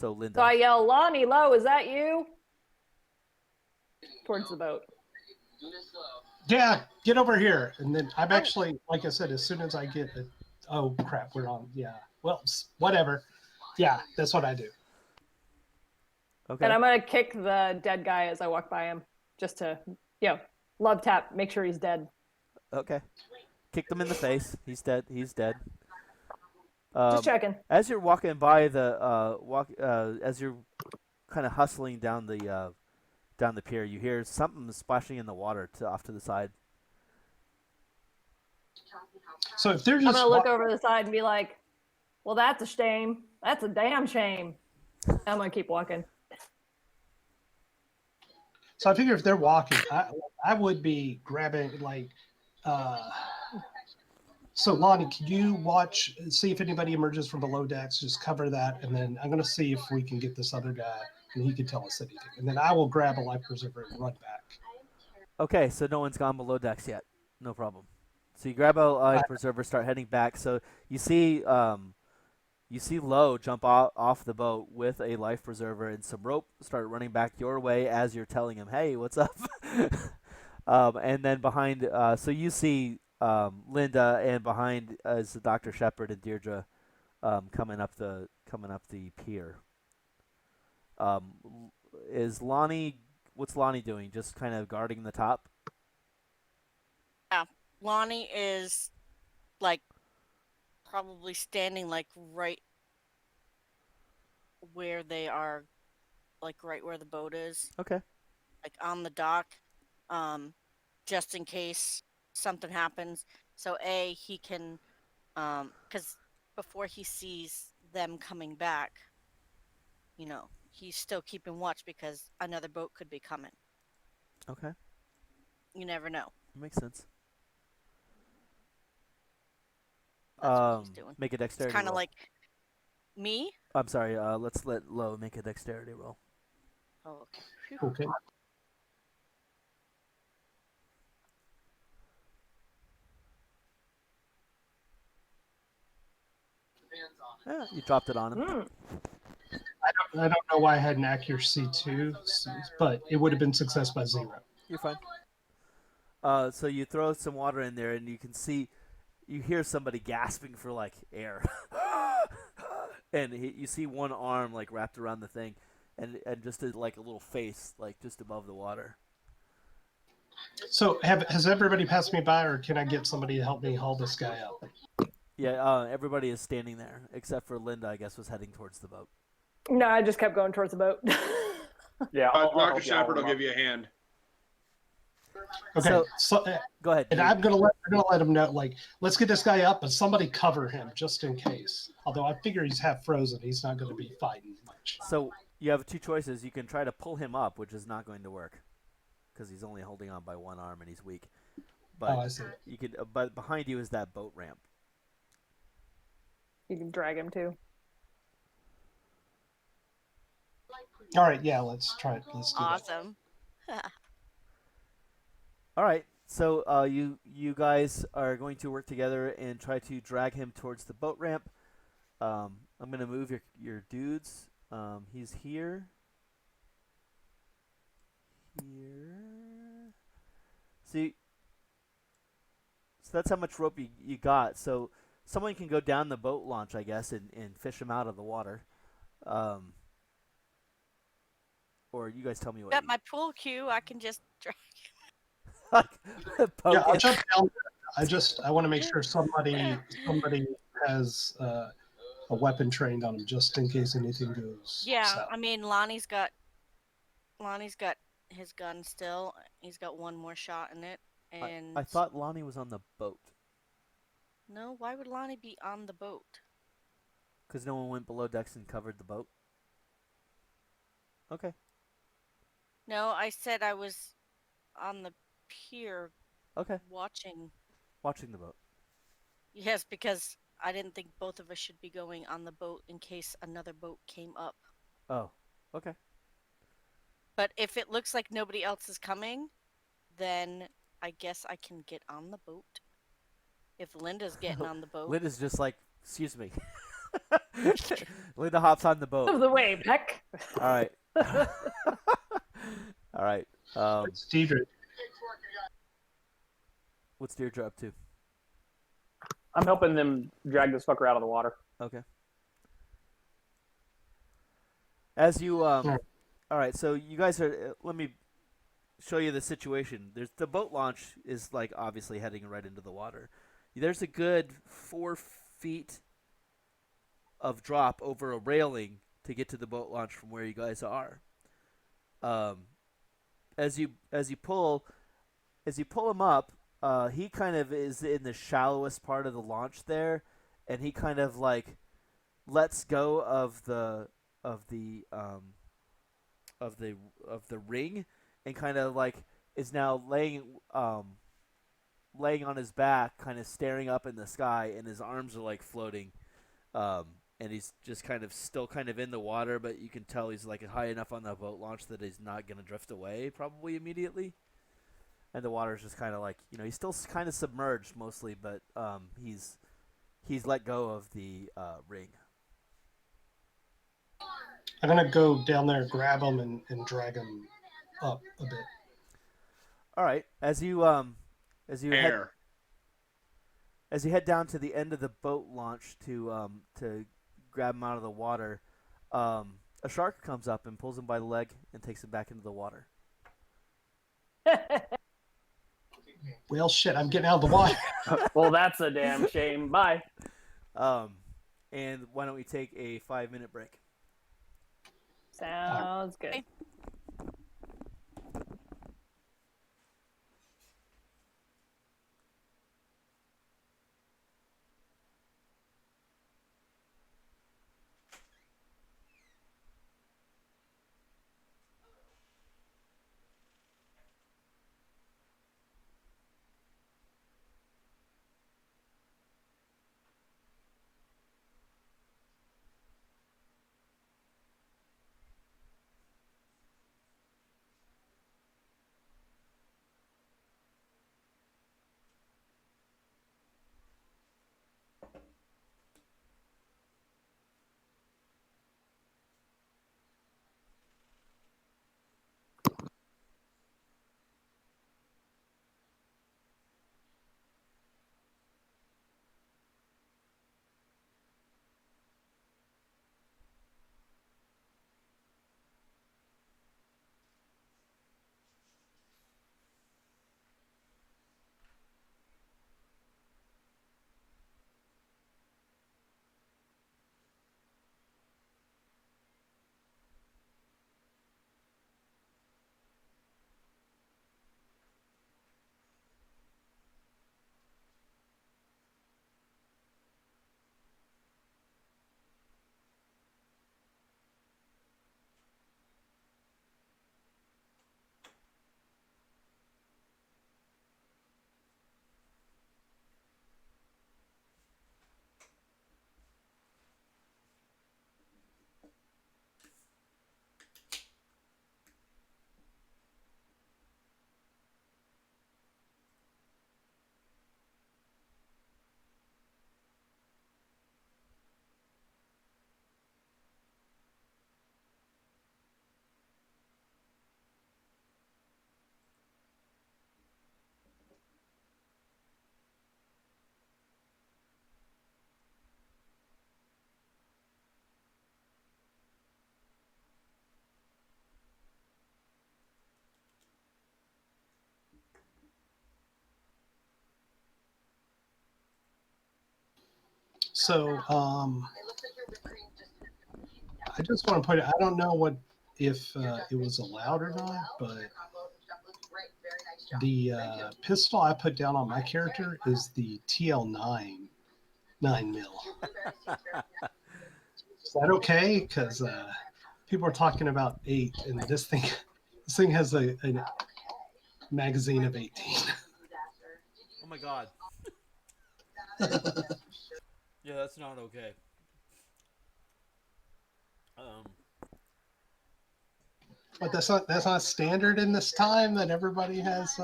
Linda. So I yell, Lonnie, Lowe, is that you? Towards the boat. Yeah, get over here. And then I'm actually, like I said, as soon as I get it, oh crap, we're on. Yeah, well, whatever. Yeah, that's what I do. Okay. And I'm gonna kick the dead guy as I walk by him, just to, love tap, make sure he's dead. Okay. Kicked him in the face. He's dead. He's dead. Just checking. As you're walking by as you're kind of hustling down the pier, you hear something splashing in the water off to the side. So if they're I'm just gonna look over the side and be like, well, that's a shame. That's a damn shame. I'm gonna keep walking. So I figure if they're walking, I would be grabbing so Lonnie, can you see if anybody emerges from below decks, just cover that, and then I'm going to see if we can get this other guy, and he can tell us anything. And then I will grab a life preserver and run back. Okay, so no one's gone below decks yet. No problem. So you grab a life preserver, start heading back. So you see Lowe jump off the boat with a life preserver and some rope, start running back your way as you're telling him, hey, what's up? And then behind, so you see Linda, and behind is Dr. Shepard and Deirdre coming up the pier. What's Lonnie doing? Just kind of guarding the top? Yeah, Lonnie is like probably standing like right where they are, like right where the boat is. Okay. Like on the dock, just in case something happens. So he can, because before he sees them coming back, he's still keeping watch because another boat could be coming. Okay. You never know. Makes sense. That's what he's doing. Make a dexterity It's kind of roll. like me. I'm sorry. Let's let Lowe make a dexterity roll. Oh, okay. Okay. Yeah, you dropped it on him. I don't know why I had an accuracy 2, but it would have been success by 0. You're fine. So you throw some water in there, and you hear somebody gasping for like air, and you see one arm like wrapped around the thing, and just like a little face like just above the water. So has everybody passed me by, or can I get somebody to help me haul this guy up? Yeah, everybody is standing there except for Linda. I guess was heading towards the boat. No, I just kept going towards the boat. Yeah, Dr. Shepard will give you a hand. Okay, go ahead. And I'm gonna let him know. Like, let's get this guy up, but somebody cover him just in case. Although I figure he's half frozen, he's not going to be fighting much. So you have two choices. You can try to pull him up, which is not going to work because he's only holding on by one arm and he's weak. But I see. You could. But behind you is that boat ramp. You can drag him too. All right, yeah, let's try it. Let's do Awesome. All right, so you guys are going to work together and try to drag him towards the boat ramp. I'm going to move your dudes. He's here. Here. See, so that's how much rope you got. So someone can go down the boat launch, I guess, and fish him out of the water. Or you guys tell me what. Got my pool cue. I can just drag. Yeah, I'll jump down. I want to make sure somebody has a weapon trained on him just in case anything goes. Yeah, south. I mean Lonnie's got his gun still. He's got one more shot in it. And I thought Lonnie was on the boat. no, why would Lonnie be on the boat? Because no one went below decks and covered the boat? Okay. No, I said I was on the pier Okay. watching. Watching the boat. Yes, because I didn't think both of us should be going on the boat in case another boat came up. Oh. Okay. But if it looks like nobody else is coming, then I guess I can get on the boat. If Linda's getting on the boat. Linda's just like, excuse me. Linda hops on the boat. Of the way, Peck. All right. All right. It's Deidre. What's Deirdre up to? I'm helping them drag this fucker out of the water. Okay. As you Yeah. all right, so you guys are let me show you the situation. There's the boat launch is like obviously heading right into the water. There's a good 4 feet of drop over a railing to get to the boat launch from where you guys are. As you pull him up, he kind of is in the shallowest part of the launch there, and he kind of like lets go of the ring and kind of like is now laying on his back, kind of staring up in the sky, and his arms are like floating. And he's just kind of still kind of in the water, but you can tell he's like high enough on the boat launch that he's not going to drift away probably immediately. And the water's just kind of like, he's still kind of submerged mostly, but he's let go of the ring. I'm gonna go down there, grab him, and drag him up a bit. All right, as you head down to the end of the boat launch to grab him out of the water, a shark comes up and pulls him by the leg and takes him back into the water. Well, shit, I'm getting out of the water. Well, that's a damn shame. Bye. And why don't we take a 5-minute break? Sounds good. Okay. So I just want to put it. I don't know what if it was allowed or not, but the pistol I put down on my character is the TL9 9mm. Is that okay? Because people are talking about 8, and this thing has a magazine of 18. Oh my god. Yeah, that's not okay. But that's not standard in this time that everybody has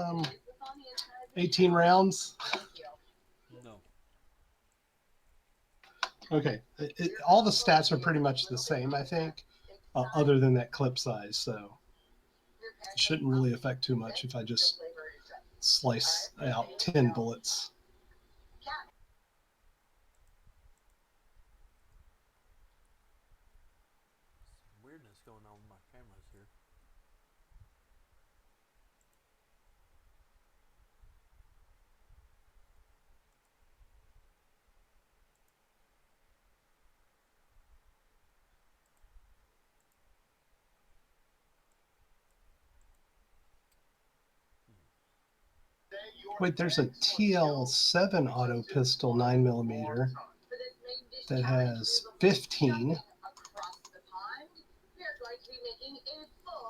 18 rounds. No. Okay, all the stats are pretty much the same, I think, other than that clip size. So it shouldn't really affect too much if I just slice out 10 bullets. Some weirdness going on with my cameras here. Wait, there's a TL7 auto pistol 9mm that has 15.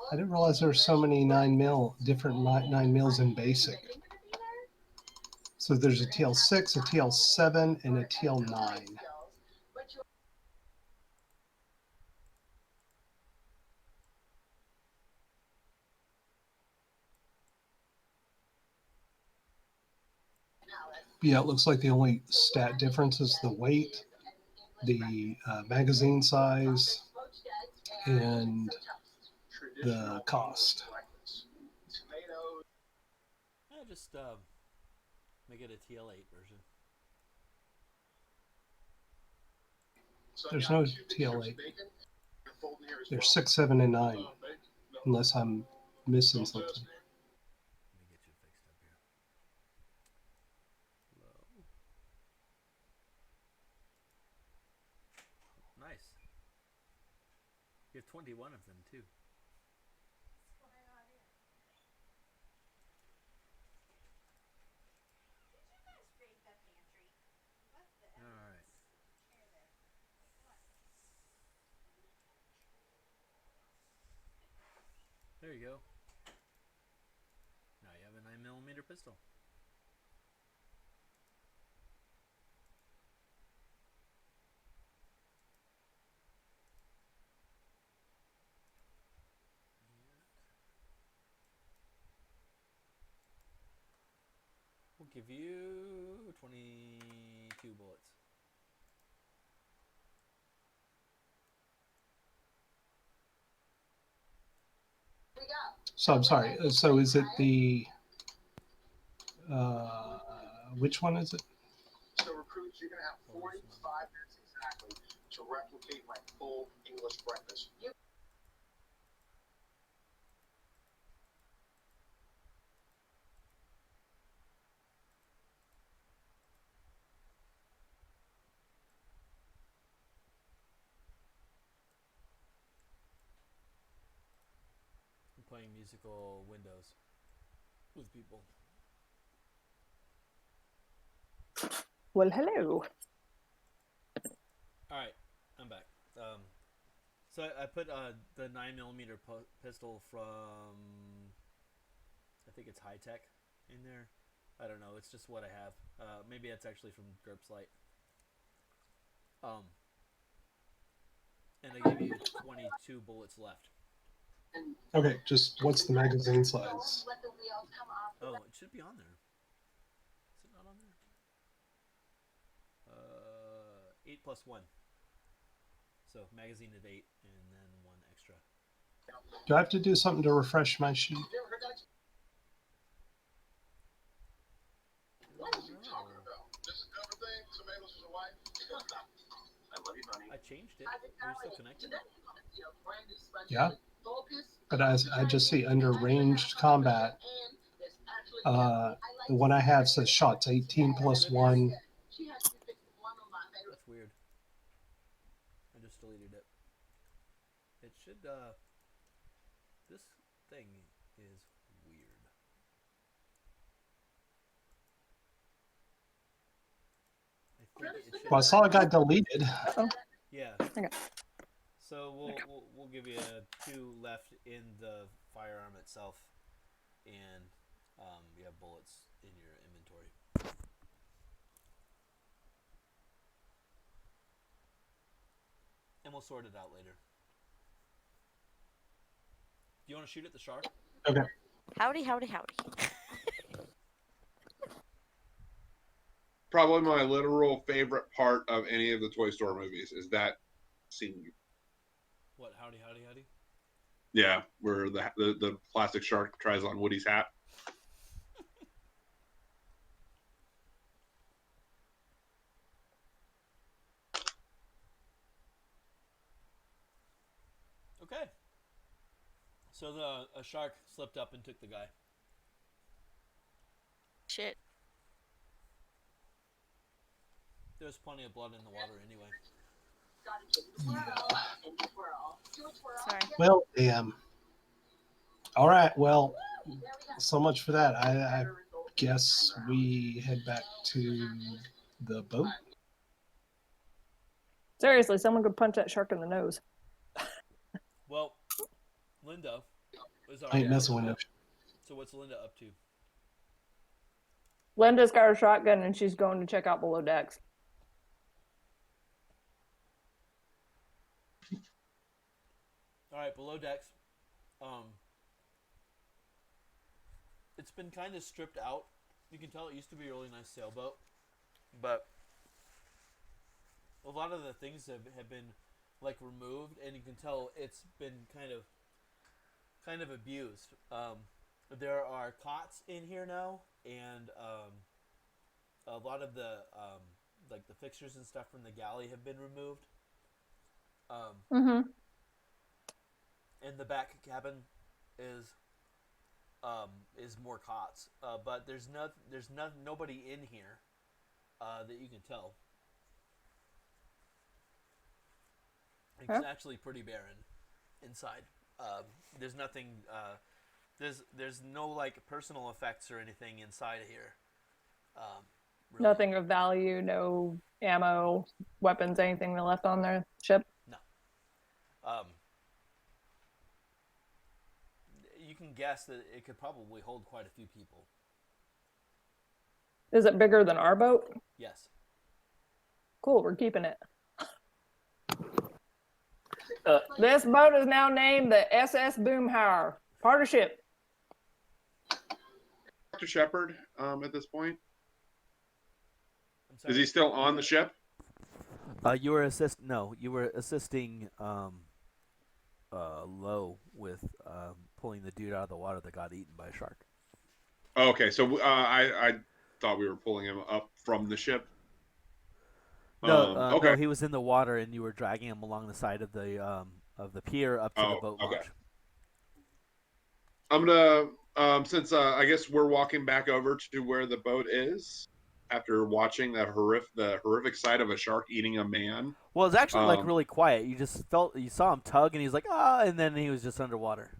I didn't realize there were so many different 9mm in basic. So there's a TL6, a TL7, and a TL9. Yeah, it looks like the only stat difference is the weight, the magazine size, and the cost. Yeah, just make it a TL8 version. There's no TL8. There's 6, 7, and 9, unless I'm missing something. Let me get you fixed up here. Hello. Nice. You have 21 of them too. Alright. There you go. Now you have a 9mm pistol. We'll give you 22 bullets. So I'm sorry. So is it the which one is it? So recruits, you're gonna have 45 minutes exactly to replicate my full English breakfast. I'm playing musical windows with people. Well, hello. All right, I'm back. So I put the 9mm pistol from, I think it's High Tech in there. I don't know. It's just what I have. Maybe it's actually from GURPS Lite. And I gave you 22 bullets left. Okay, just what's the magazine size? Oh, it should be on there. Is it not on there? 8 plus 1. So magazine at 8 and then 1 extra. Do I have to do something to refresh my sheet? I changed it. Are you still connected? Yeah. But I just see under ranged combat, the one I have says shots 18 plus 1. That's weird. I just deleted it. It should should Well, I saw it got deleted. Yeah. Okay. So we'll give you 2 left in the firearm itself, and you have bullets in your inventory. And we'll sort it out later. Do you want to shoot at the shark? Okay. Howdy, howdy, howdy. Probably my literal favorite part of any of the Toy Story movies is that scene. What? Howdy, howdy, howdy. Yeah, where the plastic shark tries on Woody's hat. Okay. So a shark slipped up and took the guy. Shit. There's plenty of blood in the water anyway. Sorry. Well, damn. All right. Well, so much for that. I guess we head back to the boat. Seriously, someone could punch that shark in the nose. Well, Linda is I already ain't messing with out. it. So what's Linda up to? Linda's got her shotgun and she's going to check out below decks. All right, below decks. It's been kind of stripped out. You can tell it used to be a really nice sailboat, but a lot of the things have been like removed, and you can tell it's been kind of abused. There are cots in here now, and a lot of the like the fixtures and stuff from the galley have been removed. Mm-hmm. And the back cabin is more cots, but there's nobody in here that you can tell. It's actually pretty barren inside. There's nothing. There's no like personal effects or anything inside of here. Really. Nothing of value, no ammo, weapons, anything they left on their ship. No. You can guess that it could probably hold quite a few people. Is it bigger than our boat? Yes. Cool, we're keeping it. This boat is now named the SS Boomhauer. Partnership. Dr. Shepard, at this point, I'm sorry. is he still on the ship? You were assisting Lowe with pulling the dude out of the water that got eaten by a shark. Okay, so I thought we were pulling him up from the ship. No, he was in the water, and you were dragging him along the side of the pier up to the boat launch. Okay. I'm gonna since I guess we're walking back over to where the boat is after watching the horrific sight of a shark eating a man. Well, it's actually like really quiet. You saw him tug, and he's like, and then he was just underwater,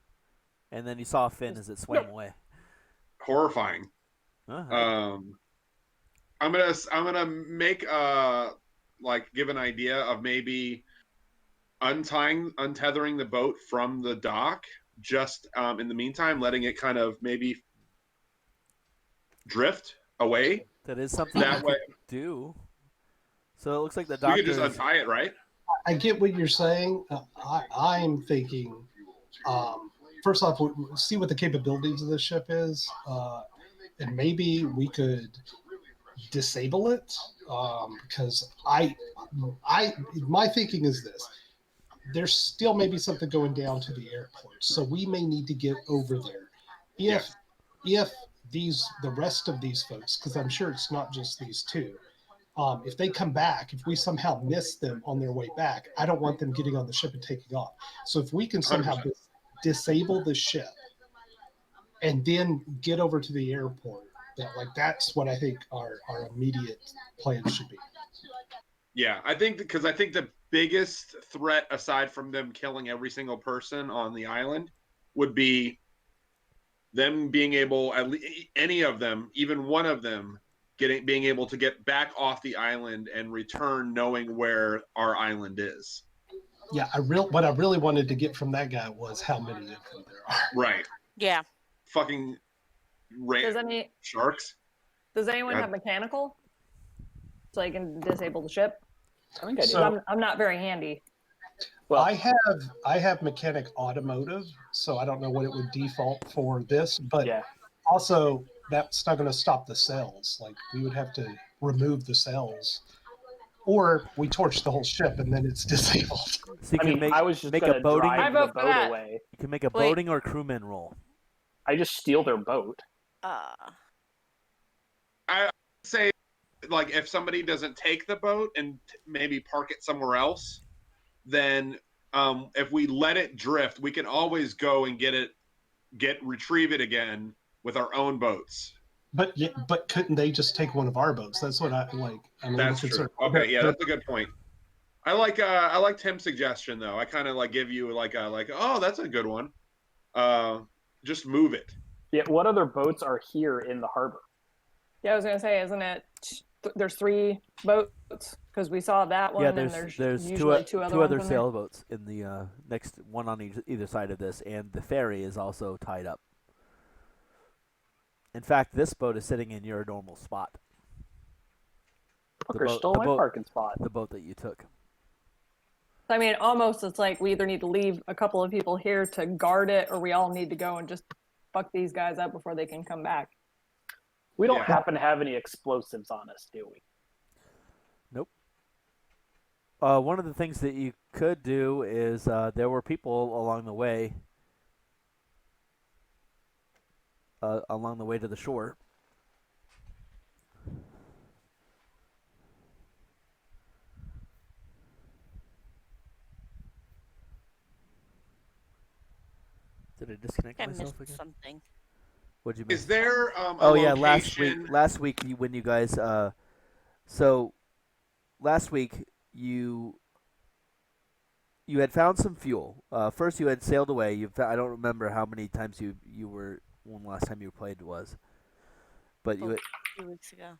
and then you saw a fin as it swam away. Horrifying. Uh-huh. I'm gonna make give an idea of maybe untethering the boat from the dock. Just in the meantime, letting it kind of maybe drift away. That is something that way. Could do. So it looks like the We doctor. could just untie it, right? I get what you're saying. I'm thinking, first off, see what the capabilities of the ship is, and maybe we could disable it. Because my thinking is this: there's still maybe something going down to the airport, so we may need to get over there. If the rest of these folks, because I'm sure it's not just these two. If they come back, if we somehow miss them on their way back, I don't want them getting on the ship and taking off. So if we can somehow disable the ship and then get over to the airport, that's what I think our immediate plan should be. Yeah, I think the biggest threat, aside from them killing every single person on the island, would be them being able, at least any of them, even one of them, being able to get back off the island and return knowing where our island is. Yeah, what I really wanted to get from that guy was how many of them there are. Right. Yeah. Fucking sharks. Does anyone God. have mechanical? So I can disable the ship? I think I do. So- I'm not very handy. Well, I have mechanic automotive, so I don't know what it would default for this, but yeah. also that's not going to stop the cells. Like we would have to remove the cells, or we torch the whole ship and then it's disabled. So you I can mean, make, I was just make gonna a boating. drive I the vote for boat that. away. You can make a Wait. boating or crewman roll. I just steal their boat. I say, like, if somebody doesn't take the boat and maybe park it somewhere else, then if we let it drift, we can always go and retrieve it again with our own boats. But couldn't they just take one of our boats? That's what I'm a little That's true. concerned. Okay, yeah, that's a good point. I like Tim's suggestion though. I kind of like give you oh, that's a good one. Just move it. Yeah. What other boats are here in the harbor? Yeah, I was gonna say, isn't it? There's 3 boats because we saw that one, Yeah, and there's usually two other ones in there. sailboats in the next one on either side of this, and the ferry is also tied up. In fact, this boat is sitting in your normal spot. Fucker stole my parking spot. The boat that you took. I mean, almost it's like we either need to leave a couple of people here to guard it, or we all need to go and just fuck these guys up before they can come back. We don't Yeah. happen to have any explosives on us, do we? Nope. One of the things that you could do is there were people along the way to the shore. Did I disconnect I myself missed again? something. What'd you miss? Is there Oh a yeah, location? last week when you guys so last week you had found some fuel. First you had sailed away. I don't remember how many times you were when last time you played was, but A few weeks ago.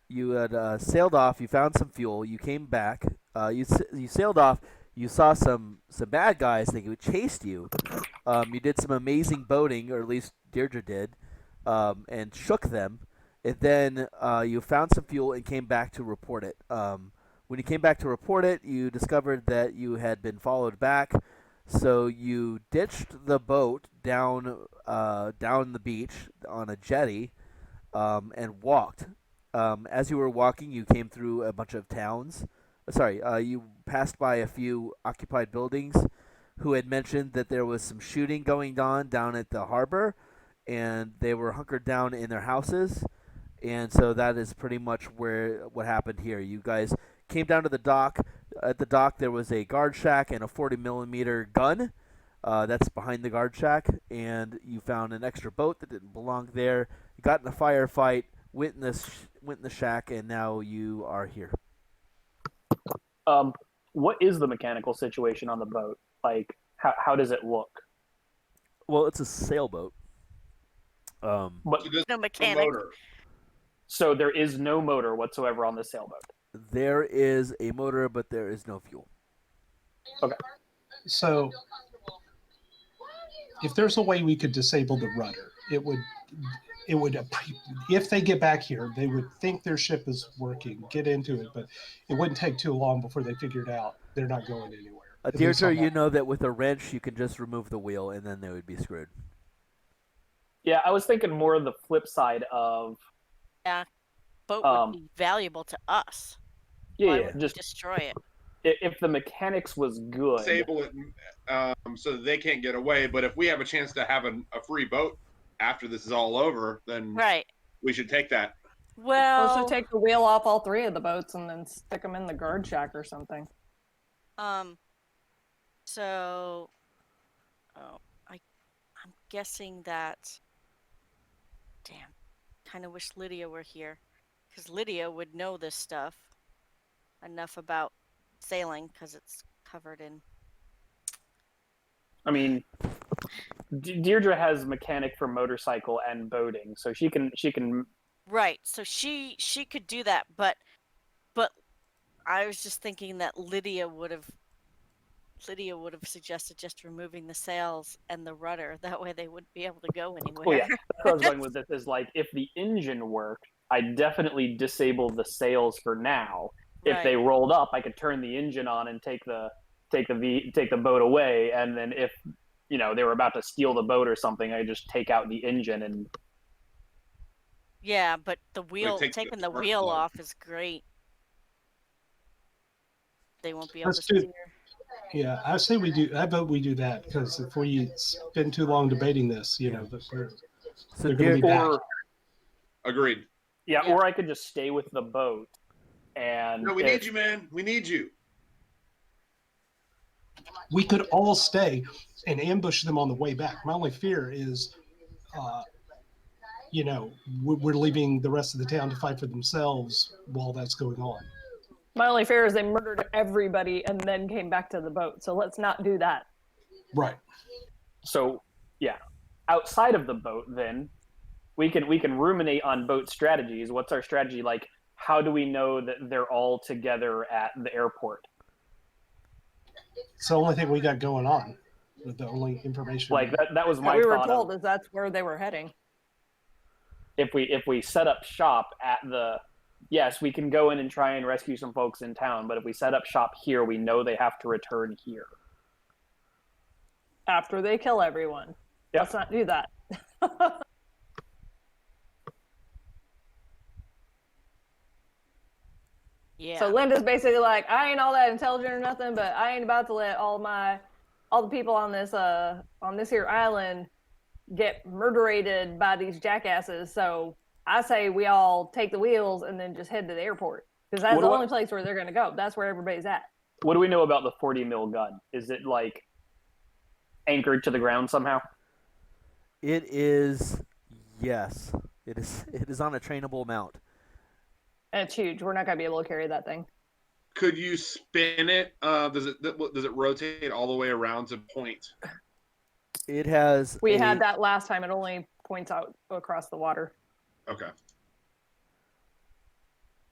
you had sailed off. You found some fuel. You came back. You sailed off. You saw some bad guys that chased you. You did some amazing boating, or at least Deirdre did, and shook them. And then you found some fuel and came back to report it. When you came back to report it, you discovered that you had been followed back. So you ditched the boat down the beach on a jetty and walked. As you were walking, you came through a bunch of towns. You passed by a few occupied buildings who had mentioned that there was some shooting going on down at the harbor, and they were hunkered down in their houses. And so that is pretty much what happened here. You guys came down to the dock. At the dock, there was a guard shack and a 40mm gun. That's behind the guard shack. And you found an extra boat that didn't belong there. You got in a firefight, went in the shack, and now you are here. What is the mechanical situation on the boat? Like, how does it look? Well, it's a sailboat. But So there's No no mechanic. motor. so there is no motor whatsoever on the sailboat. There is a motor, but there is no fuel. So if there's a way we could disable the rudder, it would if they get back here, they would think their ship is working, get into it, but it wouldn't take too long before they figured out they're not going anywhere. At least Deirdre, on you that. know that with a wrench you can just remove the wheel and then they would be screwed. Yeah, I was thinking more of the flip side of Boat would be valuable to us. Why yeah, would we just destroy it? if the mechanics was good. Disable it so that they can't get away. But if we have a chance to have a free boat after this is all over, then Right. we should take that. Well, Supposed to take the wheel off all 3 of the boats and then stick them in the guard shack or something. So, I'm guessing that. Damn, kind of wish Lydia were here, because Lydia would know this stuff enough about sailing, because it's covered in. I mean, Deirdre has mechanic for motorcycle and boating, so she can Right. So she could do that, but I was just thinking that Lydia would have suggested just removing the sails and the rudder. That way they wouldn't be able to go anywhere. Oh yeah, that's where I was going with this. Is like if the engine worked, I'd definitely disable the sails for now. If they Right. rolled up, I could turn the engine on and take the boat away. And then if they were about to steal the boat or something, I just take out the engine and Yeah, but the Like, wheel take taking the the spark wheel plug. off is great. They won't be able Let's to do. steer. Yeah, I say we do. I vote we do that because if we spend too long debating this, Yeah. they're So going to be back. or Agreed. yeah, Yeah. or I could just stay with the boat. And No, we need you, man. We need you. We could all stay and ambush them on the way back. My only fear is, we're leaving the rest of the town to fight for themselves while that's going on. My only fear is they murdered everybody and then came back to the boat. So let's not do that. Right. So yeah, outside of the boat, then we can ruminate on boat strategies. What's our strategy like? How do we know that they're all together at the airport? It's the only thing we got going on. The only information. Like that was What my we were thought told of is that's where they were heading. if we set up shop at the yes, we can go in and try and rescue some folks in town, but if we set up shop here, we know they have to return here. After they kill everyone. Yep. Let's not do that. Yeah. So Linda's basically like, I ain't all that intelligent or nothing, but I ain't about to let all the people on this here island get murderated by these jackasses. So I say we all take the wheels and then just head to the airport because that's the only place where they're going to go. That's where everybody's at. What do we know about the 40 mil gun? Is it like anchored to the ground somehow? It is. Yes, it is. It is on a trainable mount. And it's huge. We're not going to be able to carry that thing. Could you spin it? Does it rotate all the way around to point? It has. We had that last time. It only points out across the water. Okay.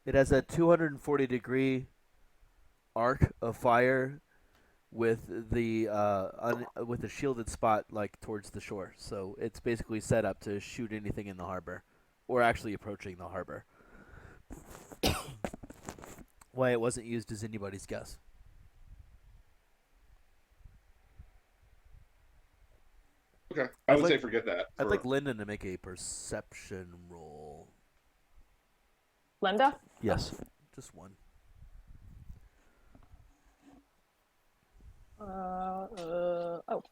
It has a 240-degree arc of fire with the with a shielded spot like towards the shore. So it's basically set up to shoot anything in the harbor, or actually approaching the harbor. Why it wasn't used is anybody's guess. Okay. I would say forget that. I'd like Lyndon to make a perception roll. Linda? Yes, just one. Oh.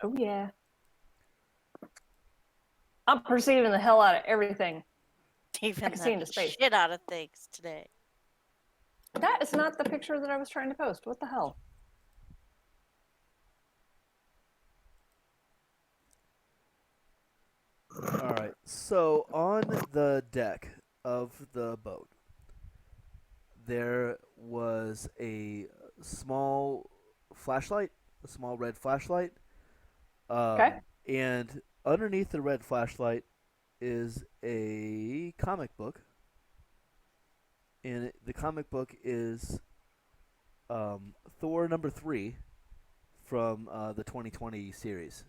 Oh, yeah. I'm perceiving the hell out of everything. Even I can see into the space. shit out of things today. That is not the picture that I was trying to post. What the hell? All right. So on the deck of the boat, there was a small flashlight, a small red flashlight. Okay. And underneath the red flashlight is a comic book. And the comic book is Thor #3 from the 2020 series.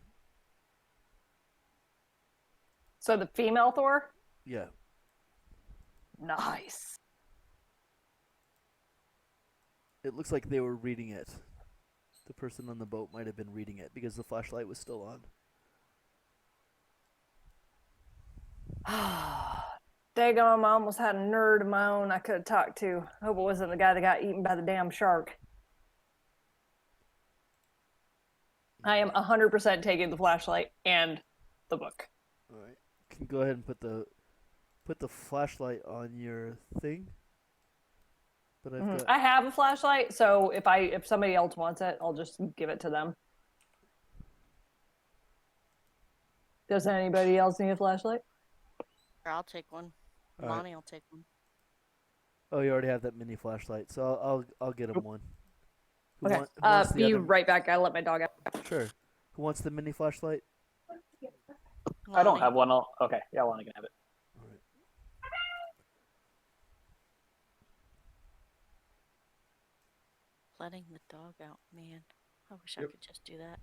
So the female Thor? Yeah. Nice. It looks like they were reading it. The person on the boat might have been reading it because the flashlight was still on. Daggone, I almost had a nerd of my own I could have talked to. Hope it wasn't the guy that got eaten by the damn shark. I am 100% taking the flashlight and the book. All right. Can you go ahead and put the flashlight on your thing? But I've got... I have a flashlight, so if somebody else wants it, I'll just give it to them. Does anybody else need a flashlight? Or I'll take one. All right. Lonnie will take one. Oh, you already have that mini flashlight, so I'll get him one. Okay. Who wants the Be other... right back. I let my dog out. Sure. Who wants the mini flashlight? I don't Lonnie. have one. Okay, yeah, Lonnie can have it. Letting the dog out, man. I wish I Yep. could just do that.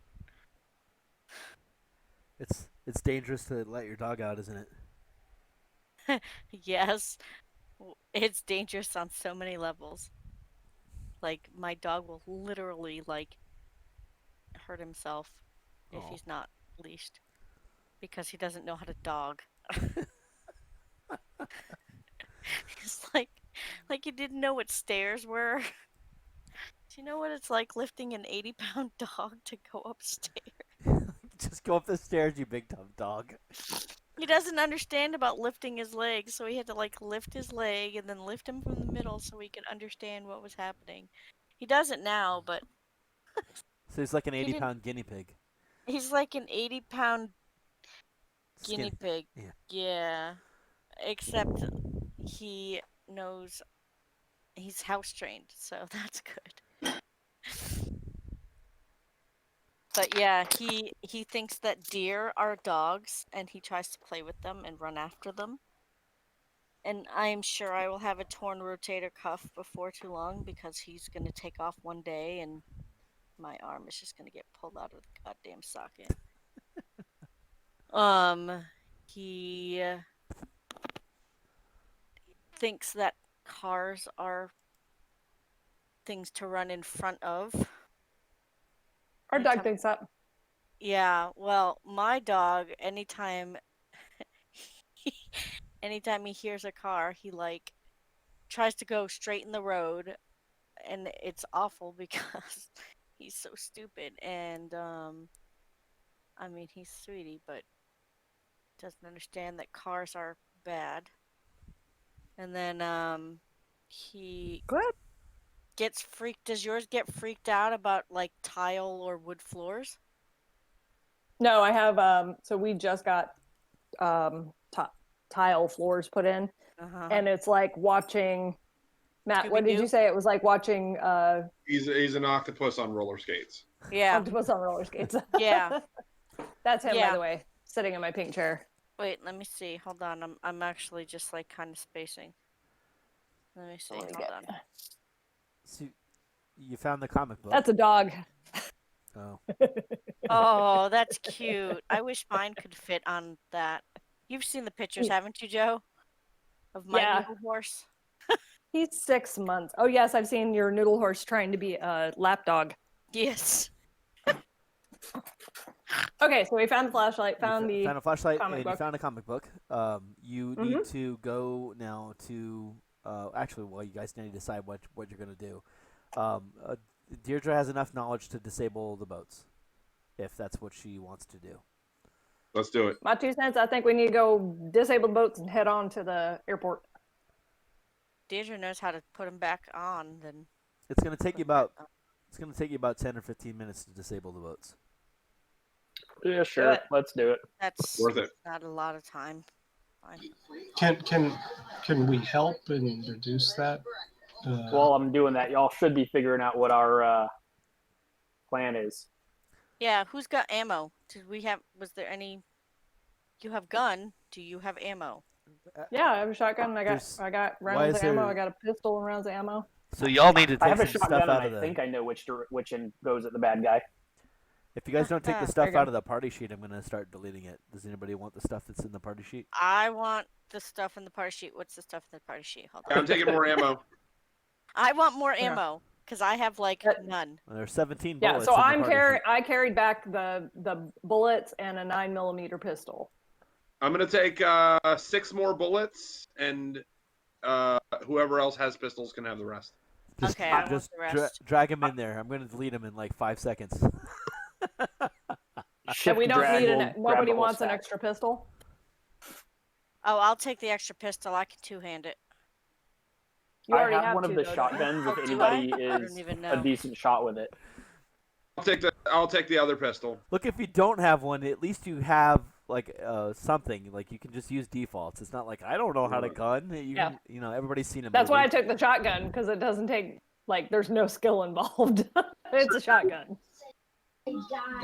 It's dangerous to let your dog out, isn't it? Yes, it's dangerous on so many levels. Like my dog will literally like hurt himself if Oh. he's not leashed because he doesn't know how to dog. It's like he didn't know what stairs were. Do you know what it's like lifting an 80-pound dog to go upstairs? Just go up the stairs, you big dumb dog. He doesn't understand about lifting his leg, so he had to like lift his leg and then lift him from the middle so he could understand what was happening. He does it now, but So he's like an he didn't. 80-pound guinea pig. He's like an 80-pound guinea Skinny. pig. Yeah. Yeah. Except he knows he's house trained, so that's good. But yeah, he thinks that deer are dogs and he tries to play with them and run after them. And I'm sure I will have a torn rotator cuff before too long because he's going to take off one day and my arm is just going to get pulled out of the goddamn socket. He thinks that cars are things to run in front of. Our dog Anytime- thinks that. Yeah, well, my dog, anytime he hears a car, he like tries to go straight in the road, and it's awful because he's so stupid. And I mean, he's sweetie, but doesn't understand that cars are bad. And then he Good. gets freaked. Does yours get freaked out about like tile or wood floors? No, I have. So we just got tile floors put in, Uh-huh. and it's like watching. Matt, what did Scooby-Doo? you say? It was like watching He's an octopus on roller skates. Yeah. octopus on roller skates. Yeah. That's him, Yeah. by the way, sitting in my pink chair. Wait, let me see. Hold on. I'm actually just like kind of spacing. Let me see. Let me Hold get- on. So you found the comic book. That's a dog. Oh. Oh, that's cute. I wish mine could fit on that. You've seen the pictures, haven't you, Joe? Of my Yeah. noodle horse? He's 6 months. Oh yes, I've seen your noodle horse trying to be a lap dog. Yes. Okay, so we found the flashlight, found the found a flashlight, comic and book. you found a comic book. You need to go now to. Actually, well, you guys need to decide what you're gonna do. Deirdre has enough knowledge to disable the boats, if that's what she wants to do. Let's do it. My 2 cents. I think we need to go disable the boats and head on to the airport. Deirdre knows how to put them back on, then. It's gonna take you about. It's gonna take you about 10 or 15 minutes to disable the boats. Yeah, sure. it. Let's do it. That's Worth it. not a lot of time. Fine. Can we help and reduce that? While I'm doing that, y'all should be figuring out what our plan is. Yeah, who's got ammo? Was there any? You have gun. Do you have ammo? Yeah, I have a shotgun. I There's- got why rounds is of ammo. there- I got a pistol and rounds of ammo. So y'all need to I take have a some shotgun, stuff and out I of the. think I know which end goes at the bad guy. If you guys don't take the There stuff you go. out of the party sheet, I'm gonna start deleting it. Does anybody want the stuff that's in the party sheet? I want the stuff in the party sheet. What's the stuff in the party sheet? Hold on. I'm taking more ammo. I want more Yeah. ammo because I have like Uh, none. Well, there's 17 Yeah, bullets. so in the I'm party sheet. I carried back the bullets and a 9mm pistol. I'm gonna take 6 more bullets, and whoever else has pistols can have the rest. Just, Okay, I want just the rest. drag him in there. I'm gonna delete him in like 5 seconds. Shift And we don't drag need will grab nobody the whole wants an stack. extra pistol. Oh, I'll take the extra pistol. I can two-hand it. You I already have have one of two, the though, don't you? shotguns Oh, if do I? anybody I is don't even a know. decent shot with it. I'll take the other pistol. Look, if you don't have one, at least you have like something. Like you can just use defaults. It's not like I don't know how to gun. Yeah. You know, everybody's seen a That's why I movie. took the shotgun, because it doesn't take there's no skill involved. It's a shotgun.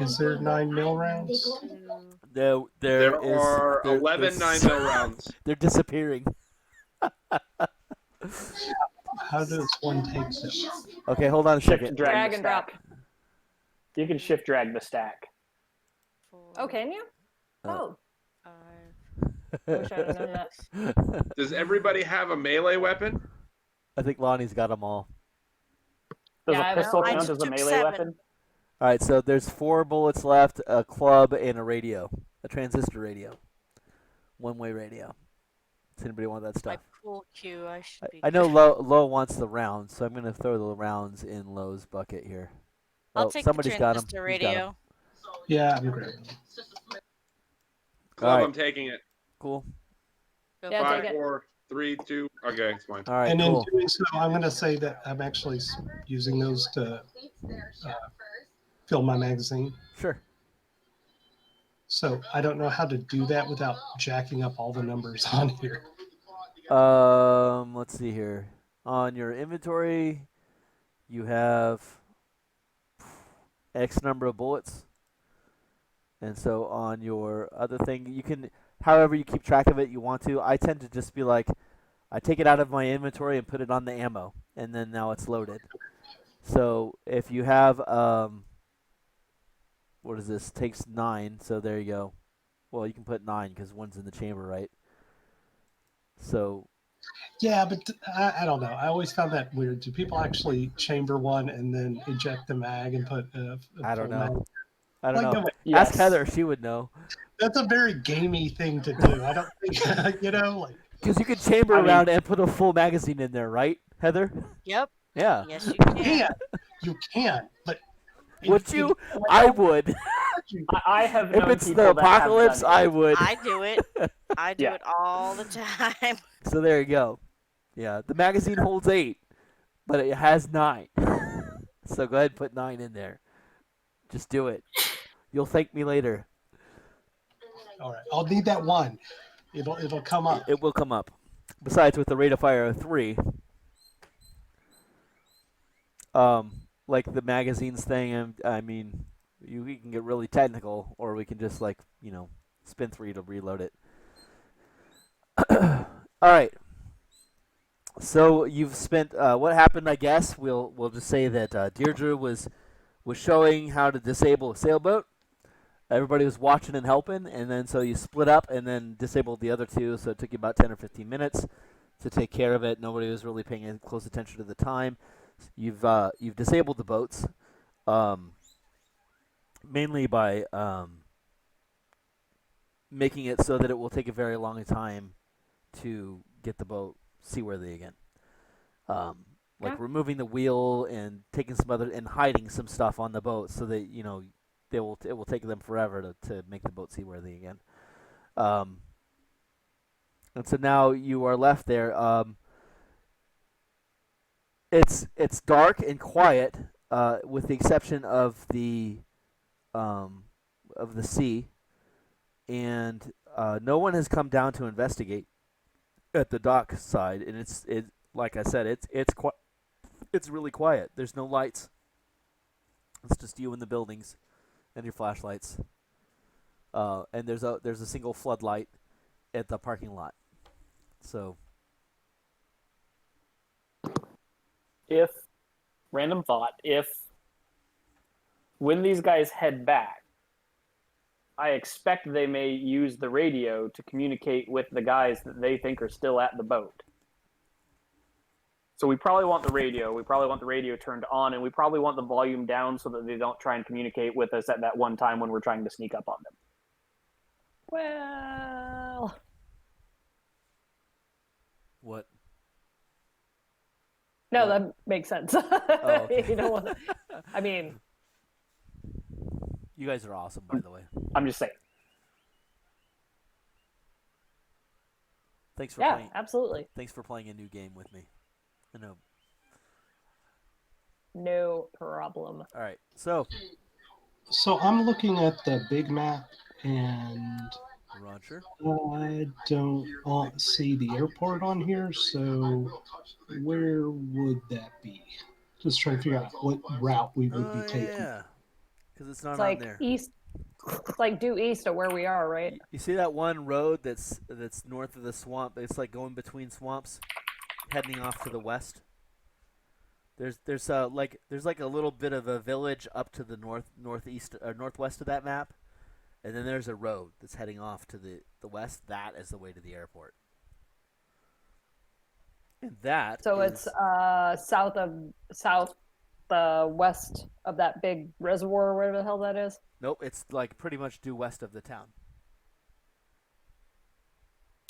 Is there 9 mil rounds? Two. There are there, 11 there's 9 mil rounds. They're disappearing. How does one take them? Okay, hold on a Shift second. drag Drag the and stack. drop. You can shift drag the stack. Four, Oh, can you? Oh. Oh, 5. I wish I'd have known that. Does everybody have a melee weapon? I think Lonnie's got them all. Does Yeah, a pistol I count just as a took melee 7. weapon? All right, so there's 4 bullets left, a club, and a radio, a transistor radio, one-way radio. Does anybody want that My stuff? pool cue. I should be. I know Lo wants the rounds, so I'm gonna throw the rounds in Lo's bucket here. I'll Oh, take somebody's the got them. transistor He's got 'em. radio. Yeah, I'm grabbing them. Club, All right. I'm taking it. Cool. Go Yeah, for Five, take it. 4, 3, 2. Okay, it's fine. All right, And cool. in doing so, I'm going to say that I'm actually using those to fill my magazine. Sure. So I don't know how to do that without jacking up all the numbers on here. Let's see here. On your inventory, you have X number of bullets. And so on your other thing, you can, however you keep track of it, you want to. I tend to just be like, I take it out of my inventory and put it on the ammo, and then now it's loaded. So if you have, what is this? Takes 9, so there you go. Well, you can put 9 because one's in the chamber, right? So. Yeah, but I don't know. I always found that weird. Do people actually chamber one and then eject the mag and put a I don't full know. mag? I don't Like, know. no, Yes. Ask Heather; she would know. that's a very gamey thing to do. I don't think, like. Because you could chamber I mean- around and put a full magazine in there, right, Heather? Yep. Yeah. Yes, you You can. can, you can, but Would you? I would. I have If known it's people the that have apocalypse, done it. I would. I do it. I do Yeah. it all the time. So there you go. Yeah, the magazine holds 8, but it has 9. So go ahead and put 9 in there. Just do it. You'll thank me later. all right. I'll need that one. It'll come up. It will come up. Besides, with the rate of fire of 3, like the magazines thing, I mean, we can get really technical, or we can just spin 3 to reload it. All right. So you've spent what happened? I guess we'll just say that Deirdre was showing how to disable a sailboat. Everybody was watching and helping, and then so you split up and then disabled the other 2. So it took you about 10 or 15 minutes to take care of it. Nobody was really paying close attention to the time. You've disabled the boats, mainly by making it so that it will take a very long time to get the boat seaworthy again. Like removing the wheel and taking some other and hiding some stuff on the boat so that it will take them forever to make the boat seaworthy again. And so now you are left there. It's dark and quiet, with the exception of the sea, and no one has come down to investigate at the dock side, and it's like I said, it's really quiet. There's no lights. It's just you in the buildings and your flashlights. And there's a single floodlight at the parking lot. So If random thought, if when these guys head back, I expect they may use the radio to communicate with the guys that they think are still at the boat. So we probably want the radio. We probably want the radio turned on, and we probably want the volume down so that they don't try and communicate with us at that one time when we're trying to sneak up on them. Well, what? no, What? that makes sense. Okay. You know what? I mean, You guys are awesome, by the way. I'm just saying. Thanks for yeah, playing. absolutely. Thanks for playing a new game with me. I know. No problem. All right. So, So I'm looking at the big map, and Roger. I don't see the airport on here. So where would that be? Just trying to figure out what route we would be taking. Yeah. because it's not It's on like there. east. It's like due east of where we are, right? You see that one road that's north of the swamp? It's like going between swamps, heading off to the west. There's like a little bit of a village up to the northeast or northwest of that map, and then there's a road that's heading off to the west. That is the way to the airport. And that So is it's west of that big reservoir, or whatever the hell that is. nope. It's like pretty much due west of the town.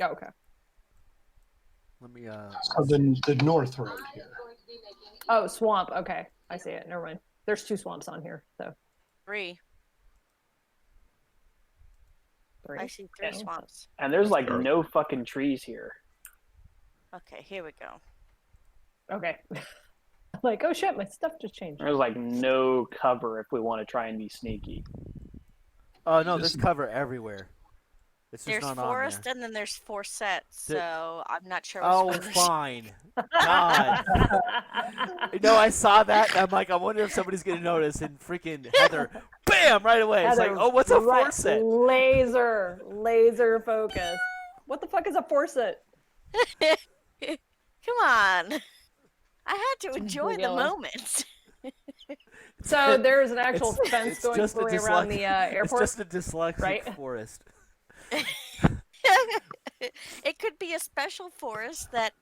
Oh, okay. Let me So the north road here. Oh, swamp. Okay, I see it. Never mind. There's 2 swamps on here, so 3. 3. I see 3 Yeah. swamps. And there's like no fucking trees here. Okay, here we go. Okay. Like, oh shit, my stuff just changed. There's like no cover if we want to try and be sneaky. Oh no, there's cover everywhere. It's just There's not forest on there. and then there's 4 sets, There- so I'm not sure Oh, which one. fine. God. No, I saw that. And I'm like, I wonder if somebody's gonna notice. And freaking Heather, bam, right away. It's like, Heather, oh, what's a right, forset? Laser focus. What the fuck is a forset? Come on. I had to enjoy the ridiculous. moment. So there's an actual It's- fence it's going just a around the airport. It's just a dyslexic right? forest. It could be a special forest that,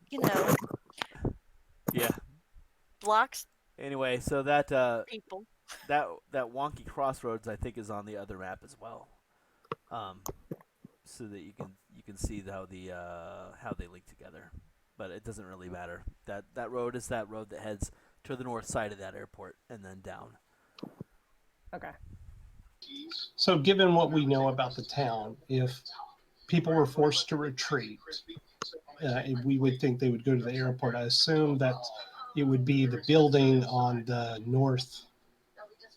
Yeah. blocks Anyway, so that people. that wonky crossroads I think is on the other map as well, so that you can see how they link together, but it doesn't really matter. That road is that road that heads to the north side of that airport and then down. Okay. So, given what we know about the town, if people were forced to retreat, we would think they would go to the airport. I assume that it would be the building on the north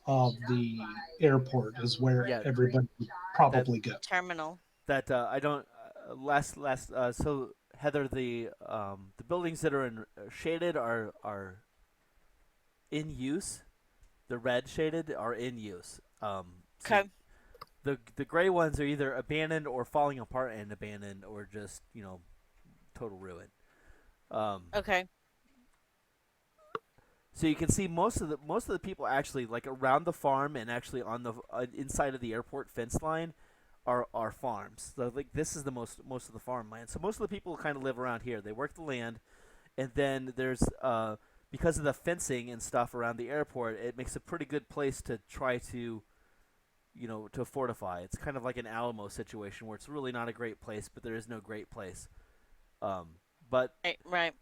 of the airport is where Yeah. everybody would probably go. Terminal. That I don't so Heather, the buildings that are shaded are in use. The red shaded are in use. So Okay. the gray ones are either abandoned or falling apart and abandoned or just total ruin. Okay. So you can see most of the people actually like around the farm and actually on the inside of the airport fence line are farms. So like this is the most of the farmland. So most of the people kind of live around here. They work the land, and then there's because of the fencing and stuff around the airport, it makes a pretty good place to try to to fortify. It's kind of like an Alamo situation where it's really not a great place, but there is no great place. But Right.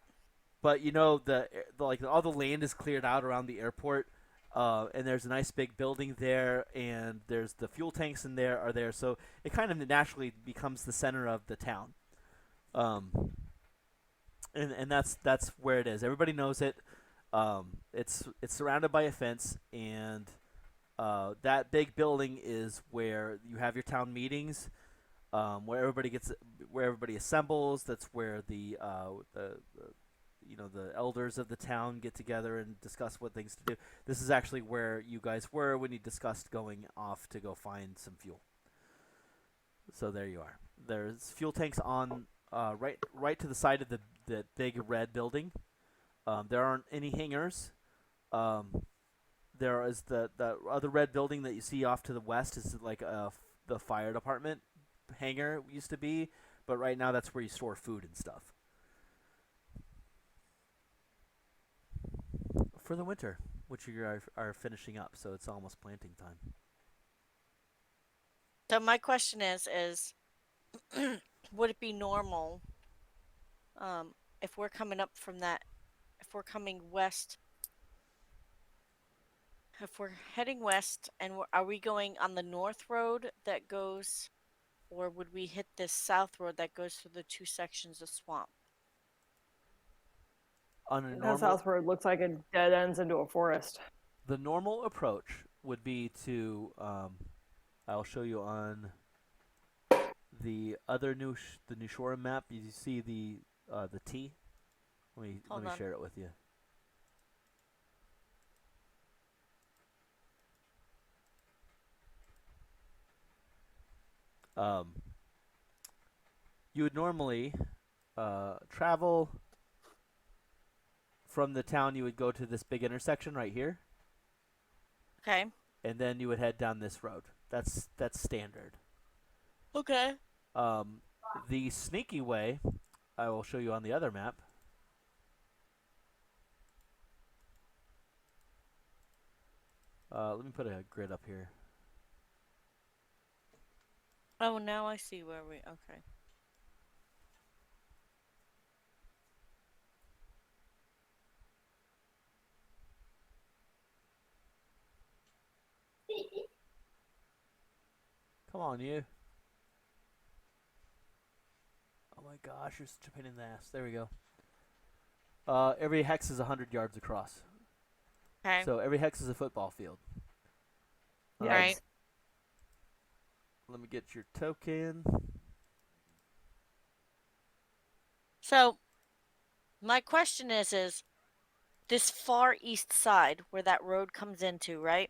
But the like all the land is cleared out around the airport, and there's a nice big building there, and there's the fuel tanks in there are there, so it kind of naturally becomes the center of the town. And that's where it is. Everybody knows it. It's surrounded by a fence, and that big building is where you have your town meetings, where everybody assembles. That's where the elders of the town get together and discuss what things to do. This is actually where you guys were when you discussed going off to go find some fuel. So there you are. There's fuel tanks on right to the side of the big red building. There aren't any hangars. There is the other red building that you see off to the west is like the fire department hangar used to be, but right now that's where you store food and stuff. For the winter, which you are finishing up, so it's almost planting time. So my question is would it be normal if we're coming up from that, if we're coming west, if we're heading west, and are we going on the north road that goes, or would we hit this south road that goes through the 2 sections of swamp? On a That normal, south road looks like it dead ends into a forest. the normal approach would be to I'll show you on the other the New Shore map. You see the T. Let me Hold on. share it with you. Um, you would normally travel from the town. You would go to this big intersection right here, Okay. and then you would head down this road. That's standard. Okay. The sneaky way, I will show you on the other map. Let me put a grid up here. Oh, now I see where we. Okay. Come on, you. Oh my gosh, you're such a pain in the ass. There we go. Every hex is 100 yards across. Okay. So every hex is a football field. Yes. Right. Let me get your token. So, my question is this far east side where that road comes into, right?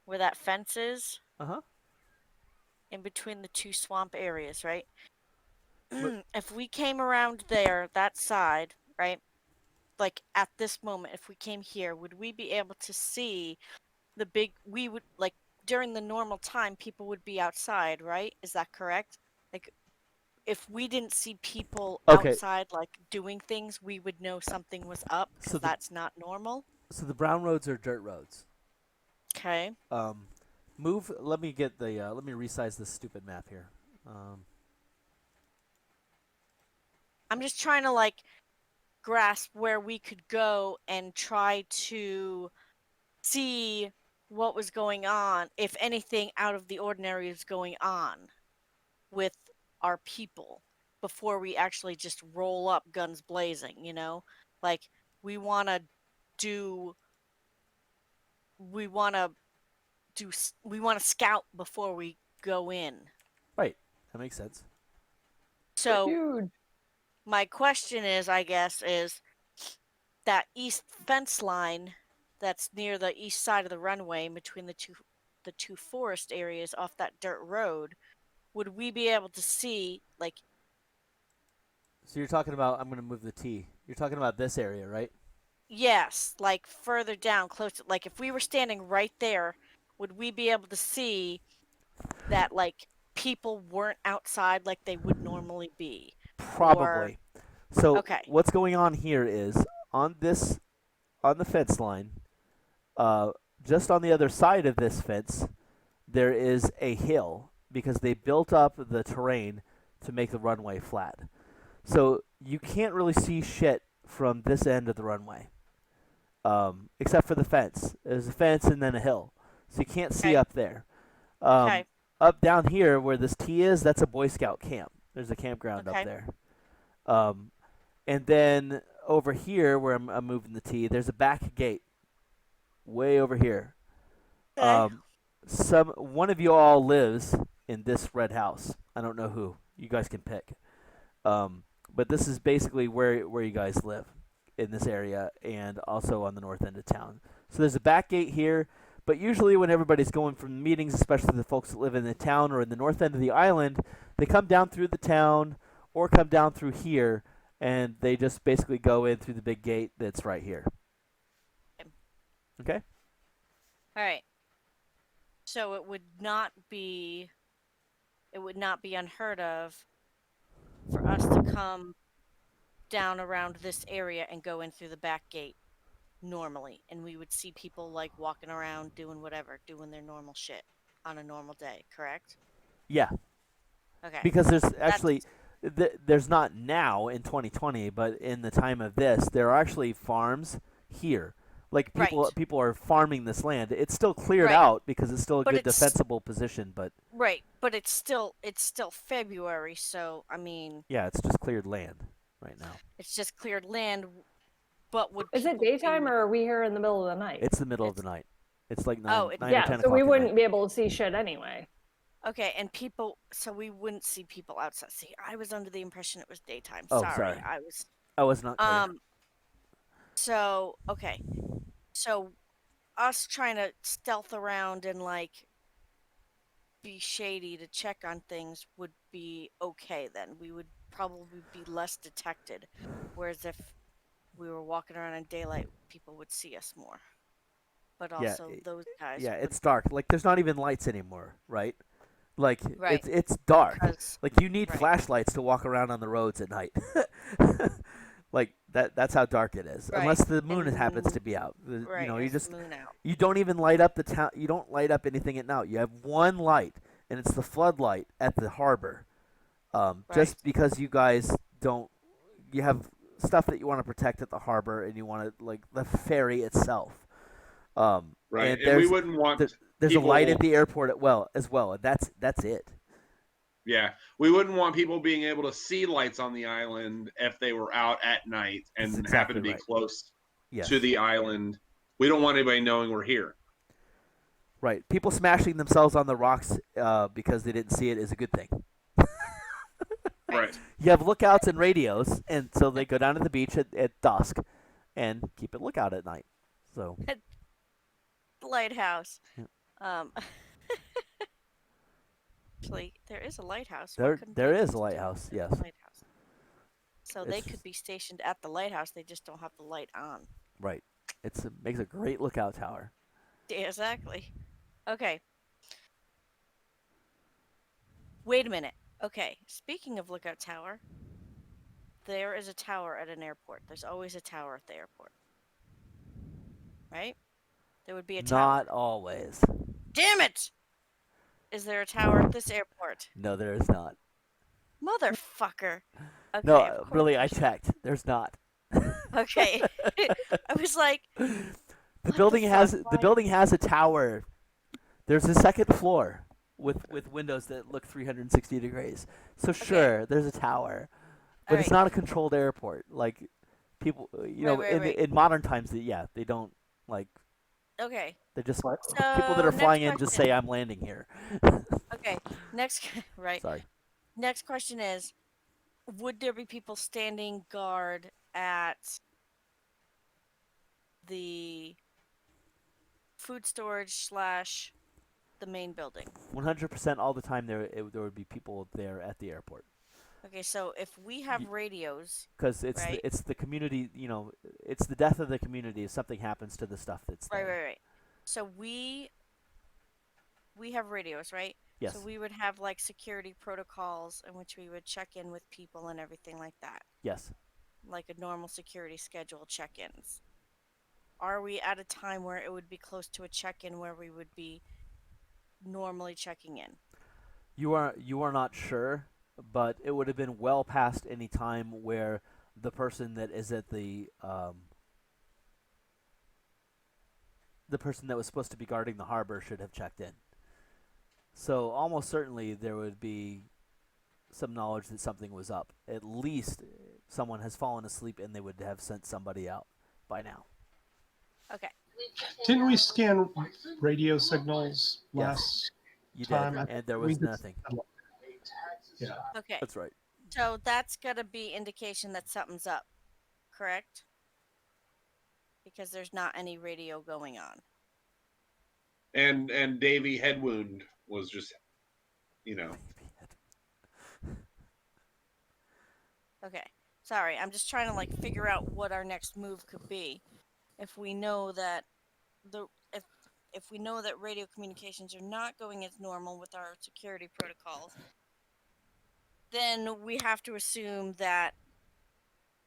Where that fence is, Uh-huh. in between the two swamp areas, right? But- If we came around there, that side, right? Like at this moment, if we came here, would we be able to see the big? We would like during the normal time, people would be outside, right? Is that correct? Like, if we didn't see people Okay. outside, like doing things, we would know something was up because So the- that's not normal. So the brown roads are dirt roads. Okay. Move. Let me get the. Let me resize this stupid map here. I'm just trying to like grasp where we could go and try to see what was going on, if anything out of the ordinary is going on with our people before we actually just roll up guns blazing, you know? Like we want to do we want to we want to scout before we go in. Right. That makes sense. So Huge. my question is, I guess, is that east fence line that's near the east side of the runway between the two forest areas off that dirt road, would we be able to see like So you're talking about. I'm going to move the T. You're talking about this area, right? yes, like further down close to, like if we were standing right there, would we be able to see that like people weren't outside like they would normally be? Probably. So Okay. what's going on here is on the fence line, just on the other side of this fence, there is a hill because they built up the terrain to make the runway flat. So you can't really see shit from this end of the runway, except for the fence. There's a fence and then a hill, so you can't see Okay. up there. Okay. Up down here where this T is, that's a Boy Scout camp. There's a campground Okay. up there. And then over here where I'm moving the T, there's a back gate way over here. Okay. One of you all lives in this red house. I don't know who. You guys can pick. But this is basically where you guys live in this area and also on the north end of town. So there's a back gate here, but usually when everybody's going from meetings, especially the folks that live in the town or in the north end of the island, they come down through the town or come down through here, and they just basically go in through the big gate that's right here. Okay? All right. So it would not be unheard of for us to come down around this area and go in through the back gate normally, and we would see people like walking around doing whatever, doing their normal shit on a normal day, correct? Yeah, Okay. because there's actually there's not now in 2020, but in the time of this, there are actually farms here. Like people are farming this land. It's still cleared Right. out because it's still a But good it's- defensible position, but Right, but it's still February, so I mean, yeah, it's just cleared land right now. it's just cleared land. But would Is it people daytime be- or are we here in the middle of the night? It's the middle of the night. It's like 9, Oh, 9 or Yeah, 10 so o'clock we at wouldn't night. be able to see shit anyway. Okay, and people, so we wouldn't see people outside. See, I was under the impression it was daytime. Oh, Sorry, sorry. I was. I was not clear. So okay, so us trying to stealth around and like be shady to check on things would be okay then. We would probably be less detected. Whereas if we were walking around in daylight, people would see us more. But Yeah, also those guys yeah, would it's dark. Like there's not even lights anymore, right? Like right it's dark. because Like you need right flashlights to walk around on the roads at night. Like that's how dark it is. right Unless the moon happens and to be out. You right know, you as the just moon out. you don't even light up the town. You don't light up anything at night. You have one light, and it's the floodlight at the harbor. Right. Just because you guys don't, you have stuff that you want to protect at the harbor, and you want to like the ferry itself. Right. And And we wouldn't want there's a light people. at the airport as well, and that's it. Yeah, we wouldn't want people being able to see lights on the island if they were out at night That's and happen exactly to be right. close Yes. to the island. We don't want anybody knowing we're here. Right. People smashing themselves on the rocks because they didn't see it is a good thing. Right. You have lookouts and radios, and so they go down to the beach at dusk and keep a lookout at night. So Lighthouse. Yeah. Actually, there is a lighthouse. Why couldn't there they is just a do lighthouse, the yes. lighthouse? So they It's could be stationed at the lighthouse. They just don't have the light on. right. It makes a great lookout tower. Yeah, exactly. Okay. Wait a minute. Okay. Speaking of lookout tower, there is a tower at an airport. There's always a tower at the airport. Right? There would be a tower. Not always. Damn it! Is there a tower at this airport? No, there is not. Motherfucker. Okay, No, of course really, I there's not. checked. There's not. Okay. I was like, The what building the has fuck? the Why? building has a tower. There's a second floor with windows that look 360 degrees. So sure, there's a tower, but it's Alright. not a controlled airport. Like people, Right. in modern times, they don't like. Okay. They just What? people that So are flying next in just question. say I'm landing here. Okay. Next right. Sorry. Next question is, would there be people standing guard at the food storage / the main building? 100% all the time there would be people there at the airport. Okay, so if we have radios, Because it's right? it's the community, it's the death of the community if something happens to the stuff that's there. Right. So we have radios, right? Yes. So we would have like security protocols in which we would check in with people and everything like that. Yes. Like a normal security schedule check-ins. Are we at a time where it would be close to a check-in where we would be normally checking in? You are not sure, but it would have been well past any time where the person that is at the person that was supposed to be guarding the harbor should have checked in. So almost certainly there would be some knowledge that something was up. At least someone has fallen asleep and they would have sent somebody out by now. Okay. Didn't we scan radio signals Yes. last You time? did, and there We was did- nothing. Yeah. Okay. That's right. So that's gonna be indication that something's up, correct? Because there's not any radio going on. And Davy head wound was just, Okay. Sorry, I'm just trying to like figure out what our next move could be. If we know that if we know that radio communications are not going as normal with our security protocols, then we have to assume that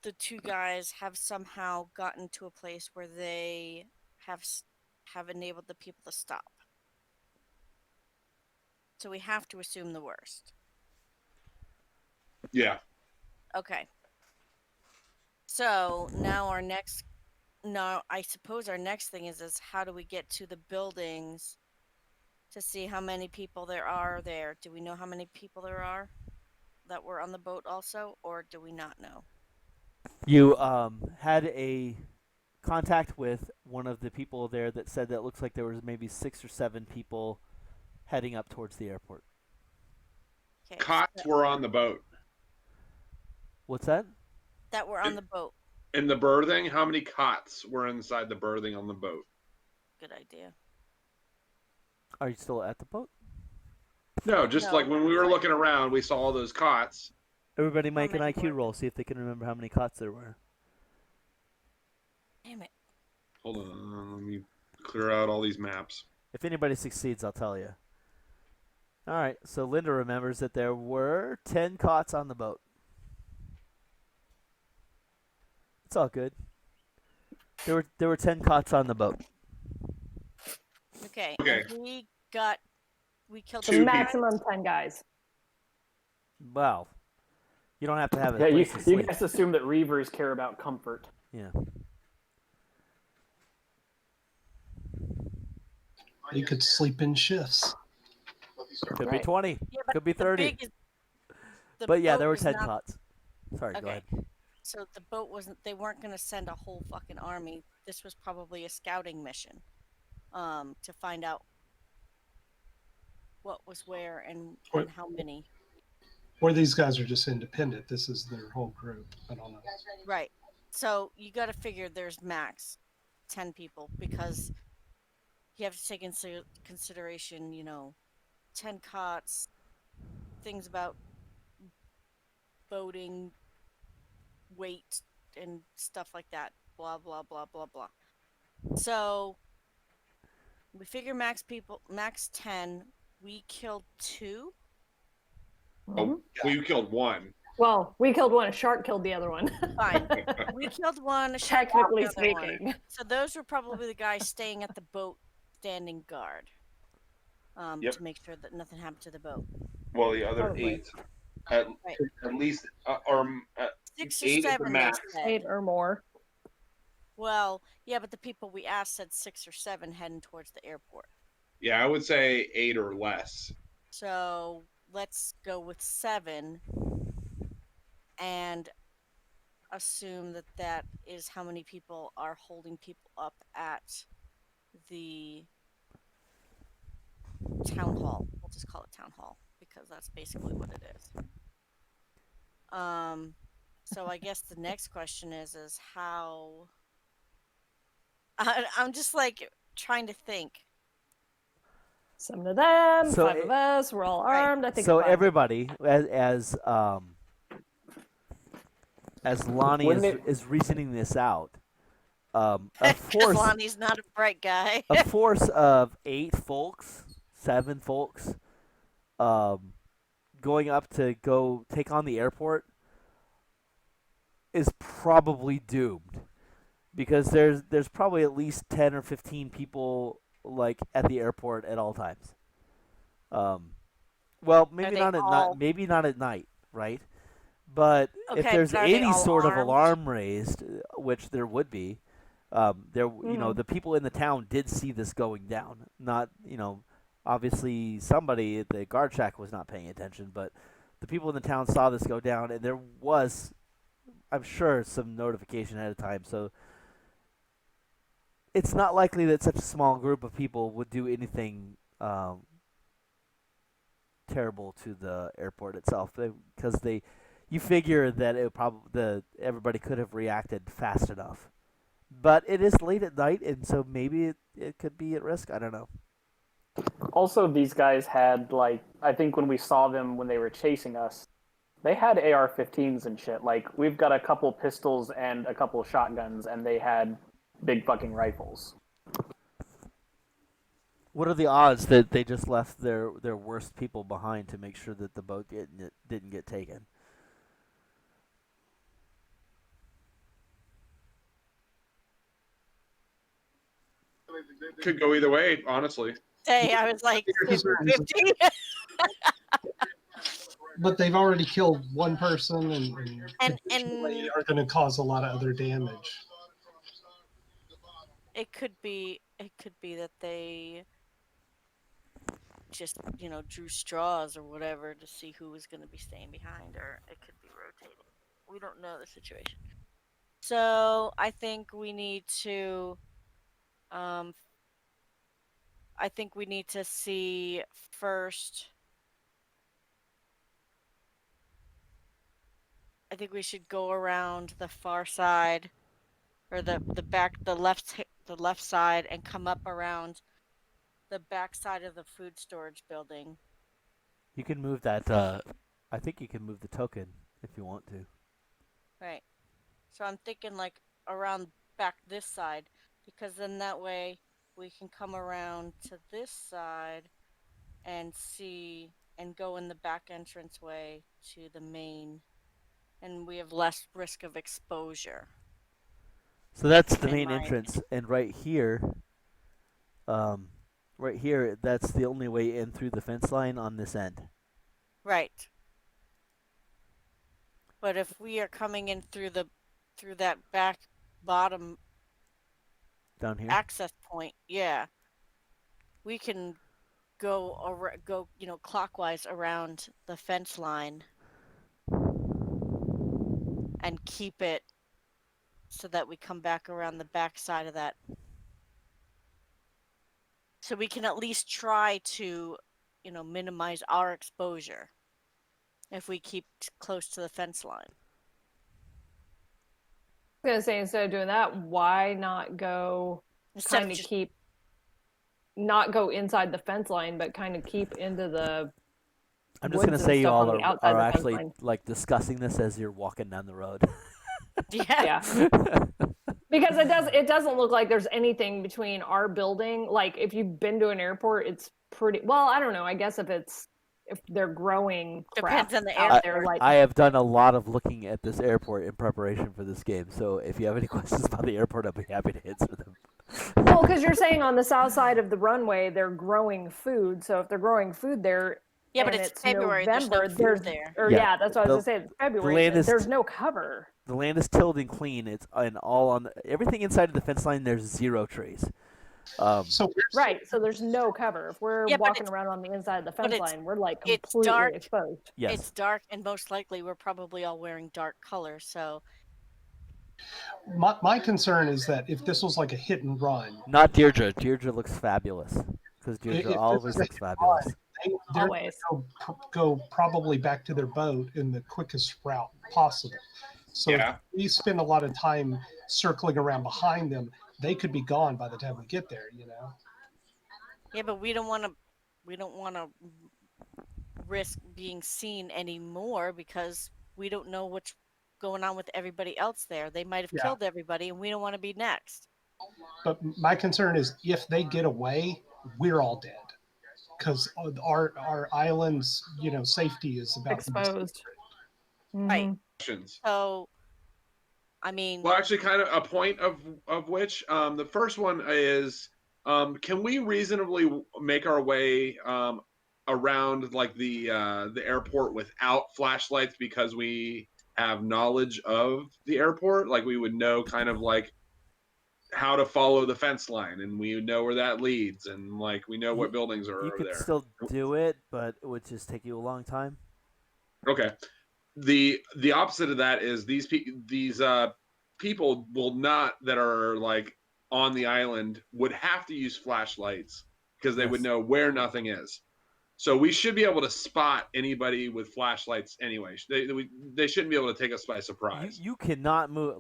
the two guys have somehow gotten to a place where they have enabled the people to stop. So we have to assume the worst. yeah. Okay. So now I suppose our next thing is how do we get to the buildings to see how many people there are there? Do we know how many people there are that were on the boat also, or do we not know? You had a contact with one of the people there that said that it looks like there was maybe 6 or 7 people heading up towards the airport. Okay. Cots were on the boat. What's that? That were on the boat. In the berthing, how many cots were inside the berthing on the boat? Good idea. Are you still at the boat? No, just No. like when we were looking around, we saw all those cots. Everybody make an many IQ were roll. See if they can remember how many cots there were. Damn it. Hold on, let me clear out all these maps. If anybody succeeds, I'll tell you. All right. So Linda remembers that there were 10 cots on the boat. It's all good. There were 10 cots on the boat. Okay. Okay. And we killed Two The people. maximum 10 guys. Wow. You don't have to have a Yeah, place to you sleep. guys assume that reavers care about comfort. Yeah. You could sleep in shifts. Could be Right. 20. Yeah, but Could be the 30. big is- the But yeah, boat there were was 10 not- cots. Sorry, go Okay. ahead. So the boat wasn't. They weren't going to send a whole fucking army. This was probably a scouting mission, to find out what was where and how many. Or these guys are just independent. This is their whole group. I don't know. Right. So you got to figure there's max 10 people because you have to take into consideration, 10 cots, things about boating, weight, and stuff like that. Blah, blah, blah, blah, blah. So we figure max 10. We killed 2. Oh, we killed one. Well, we killed one. A shark killed the other one. Fine. We killed one. a shark killed Technically the other one. speaking. So those were probably the guys staying at the boat, standing guard, Yep. to make sure that nothing happened to the boat. Well, the other Probably. 8, at least, or 6 or 8 is the 7. They max. said. 8 or more. Well, yeah, but the people we asked said 6 or 7 heading towards the airport. Yeah, I would say 8 or less. So let's go with 7 and assume that that is how many people are holding people up at the town hall. We'll just call it town hall because that's basically what it is. So I guess the next question is how. I'm just like trying to think. 7 of them, So 5 of us. We're all Right. armed. I think. So a 5. everybody, as Lonnie is reasoning this out, a force Lonnie's not a bright guy. a force of 8 folks, 7 folks, going up to go take on the airport is probably doomed, because there's probably at least 10 or 15 people like at the airport at all times. Well, maybe they not at all- night. Maybe not at night, right? But if Okay, there's but are they any all sort of armed? alarm raised, which there would be, the people in the town did see this going down. Not, obviously somebody at the guard shack was not paying attention, but the people in the town saw this go down, and there was, I'm sure, some notification ahead of time. So it's not likely that such a small group of people would do anything terrible to the airport itself, because you figure that everybody could have reacted fast enough. But it is late at night, and so maybe it could be at risk. I don't know. Also, these guys had, I think when we saw them when they were chasing us, they had AR-15s and shit. Like, we've got a couple pistols and a couple shotguns, and they had big fucking rifles. What are the odds that they just left their worst people behind to make sure that the boat didn't get taken? Could go either way, honestly. Hey, I was like Here's the reason. 50. But they've already killed one person and And are going to cause a lot of other damage. it could be that they just drew straws or whatever to see who was going to be staying behind, or it could be rotating. We don't know the situation. So I think we need to see first. I think we should go around the far side, or the left side, and come up around the back side of the food storage building, You can move that. I think you can move the token if you want to. Right. So I'm thinking like around back this side, because then that way we can come around to this side and see and go in the back entrance way to the main, and we have less risk of exposure. So that's the In main my entrance, and um, right here, that's the only way in through the fence line on this end. Right. But if we are coming in through that back bottom Down here. access point, yeah, we can go clockwise around the fence line and keep it so that we come back around the back side of that. So we can at least try to, minimize our exposure if we keep close to the fence line. I was gonna say, instead of doing that, why not go Instead kind of of just keep, not go inside the fence line, but kind of keep into the I'm just gonna woods and say you stuff all on the outside are of the fence actually line. like discussing this as you're walking down the road. yeah. Because it doesn't look like there's anything between our building. Like if you've been to an airport, it's pretty well. I don't know. I guess if they're growing crap Depends on the out there, like I have done a lot of looking at this airport in preparation for this game. So if you have any questions about the airport, I'll be happy to answer them. well, because you're saying on the south side of the runway they're growing food. So if they're growing food there, Yeah, but and it's it's February. There's no November, food there. or Yeah, yeah, that's what I was the- gonna say. It's February. land is There's no cover. The land is tilled and clean. It's and all on everything inside of the fence line. There's 0 trees. So Right. So there's no cover. If we're Yeah, but walking around on the inside of the fence it's- line, we're like it's completely dark. exposed. Yes. It's dark, and most likely we're probably all wearing dark colors. So my concern is that if this was like a hit and run, Not Deirdre. Deirdre looks fabulous because Deirdre this always is a looks fabulous. they're Always. go probably back to their boat in the quickest route possible. So Yeah. if we spend a lot of time circling around behind them, they could be gone by the time we get there, you know. yeah, but we don't want to risk being seen anymore because we don't know what's going on with everybody else there. They might have Yeah. killed everybody, and we don't want to be next. But my concern is if they get away, we're all dead. Because our island's, safety is about to be Exposed. Right. Mhm. Questions. So, I mean, Well, actually, kind of a point of which the first one is, can we reasonably make our way around like the airport without flashlights because we have knowledge of the airport? Like we would know kind of like how to follow the fence line, and we know where that leads, and like we know what buildings are You over could there. still do it, but it would just take you a long time. Okay. The opposite of that is these people will not that are like on the island would have to use flashlights because they would Yes. know where nothing is. So we should be able to spot anybody with flashlights anyway. They shouldn't be able to take us by surprise. You cannot move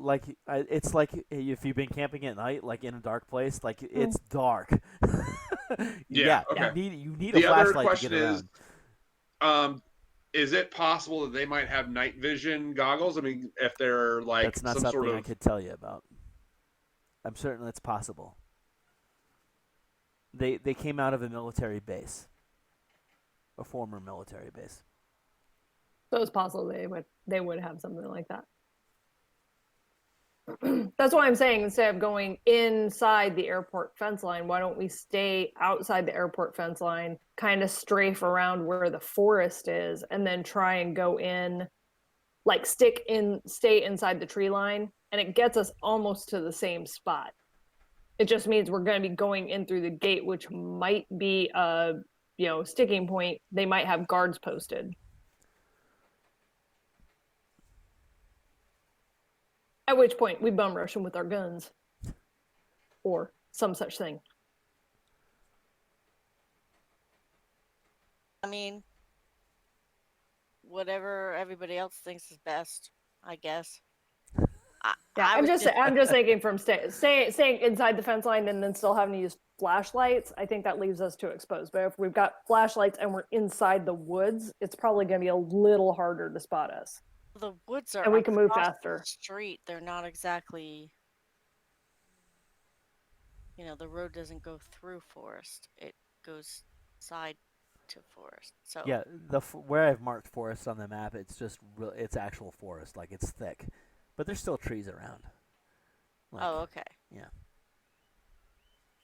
it's like if you've been camping at night, like in a dark place, like it's dark. Yeah, okay. You need The a other flashlight question to get is, is it possible that they might have night vision goggles? I mean, if they're like That's not some something sort of I could tell you about. I'm certain it's possible. They came out of a military base, a former military base. So it's possible they would have something like that. That's why I'm saying instead of going inside the airport fence line, why don't we stay outside the airport fence line, kind of strafe around where the forest is, and then try and go in, like stay inside the tree line, and it gets us almost to the same spot. It just means we're going to be going in through the gate, which might be a sticking point. They might have guards posted. At which point we bum rush them with our guns, or some such thing. I mean, whatever everybody else thinks is best, I guess. Yeah, I I'm was just thinking from staying inside the fence line and then still having to use flashlights. I think that leaves us too exposed. But if we've got flashlights and we're inside the woods, it's probably going to be a little harder to spot us, the woods are and we can move across faster. the street. They're not exactly. The road doesn't go through forest. It goes side to forest. So Yeah, where I've marked forest on the map, it's just it's actual forest, like it's thick, but there's still trees around. Like, Oh, okay. yeah.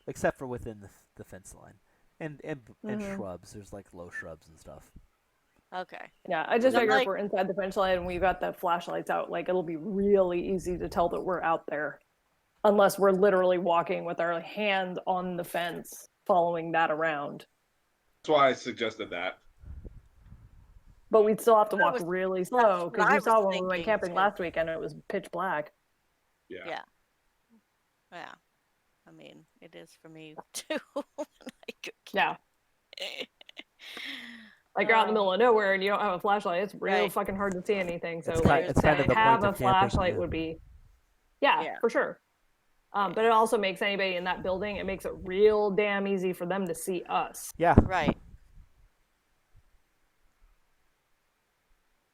Except for within the fence line, and shrubs. There's like low shrubs and stuff. Okay. Yeah, I just I'm figure if like- we're inside the fence line and we've got the flashlights out, like it'll be really easy to tell that we're out there, unless we're literally walking with our hand on the fence, following that around. That's why I suggested that. But we'd still have to That walk was- really that's slow what because I you was saw when we went thinking, camping too. last weekend, it was pitch black. Yeah. Yeah. Yeah. I mean, it is for me too. When I go Yeah, camping. like you're out in the middle of nowhere and you don't have a flashlight. It's real Right. fucking hard to see anything. So It's like it's kind of the have point a of camping. flashlight Yeah. would be, yeah, Yeah. for sure. But it also makes anybody in that building, it makes it real damn easy for them to see us. Yeah. Right.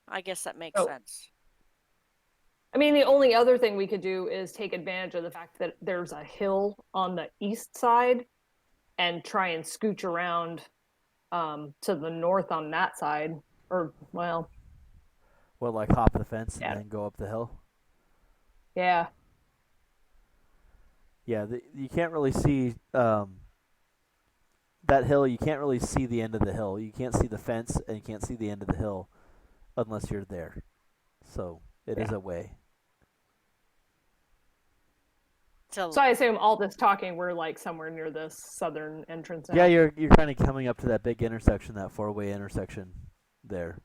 I guess that makes Oh. sense. I mean, the only other thing we could do is take advantage of the fact that there's a hill on the east side and try and scooch around to the north on that side. Or, well, Well, like hop the fence Yeah. and then go up the hill. yeah. Yeah, you can't really see that hill. You can't really see the end of the hill. You can't see the fence, and you can't see the end of the hill unless you're there. So it is a way. So So I assume all this talking, we're like somewhere near this southern entrance now. Yeah, you're kind of coming up to that big intersection, that four-way intersection there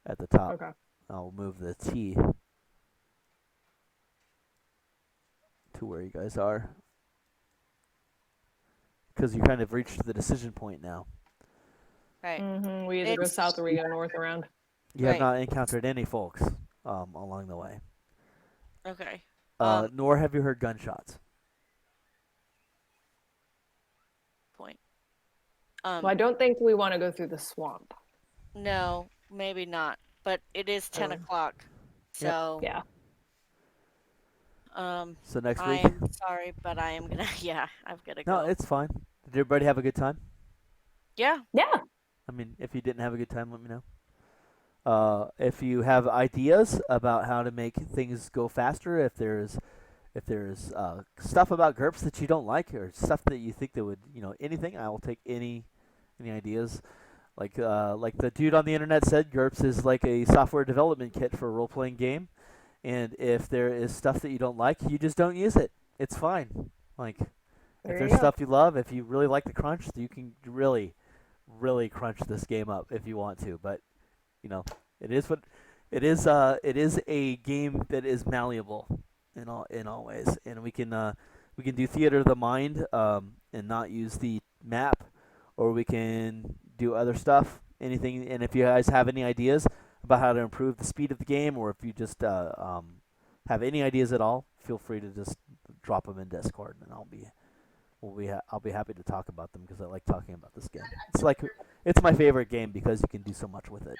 at the top. Okay. I'll move the T to where you guys are, because you kind of reached the decision point now. right. We either go It's- south or we go north around. You have Right. not encountered any folks along the way, Okay. nor have you heard gunshots. Point. Well, I don't think we want to go through the swamp. No, maybe not. But it is 10 o'clock. So Yeah. So next week? I'm sorry, but I am gonna yeah, I've gotta No, go. it's fine. Did everybody have a good time? Yeah. Yeah. I mean, if you didn't have a good time, let me know. If you have ideas about how to make things go faster, if there's stuff about GURPS that you don't like, or stuff that you think that would, anything, I will take any ideas. Like the dude on the internet said, GURPS is like a software development kit for a role-playing game, and if there is stuff that you don't like, you just don't use it. It's fine. Like, There if you there's go. stuff you love, if you really like the crunch, you can really, really crunch this game up if you want to. But it is what it is. It is a game that is malleable in all ways, and we can do theater of the mind and not use the map, or we can do other stuff. Anything. And if you guys have any ideas about how to improve the speed of the game, or if you just have any ideas at all, feel free to just drop them in Discord, and I'll be happy to talk about them because I like talking about this game. It's my favorite game because you can do so much with it.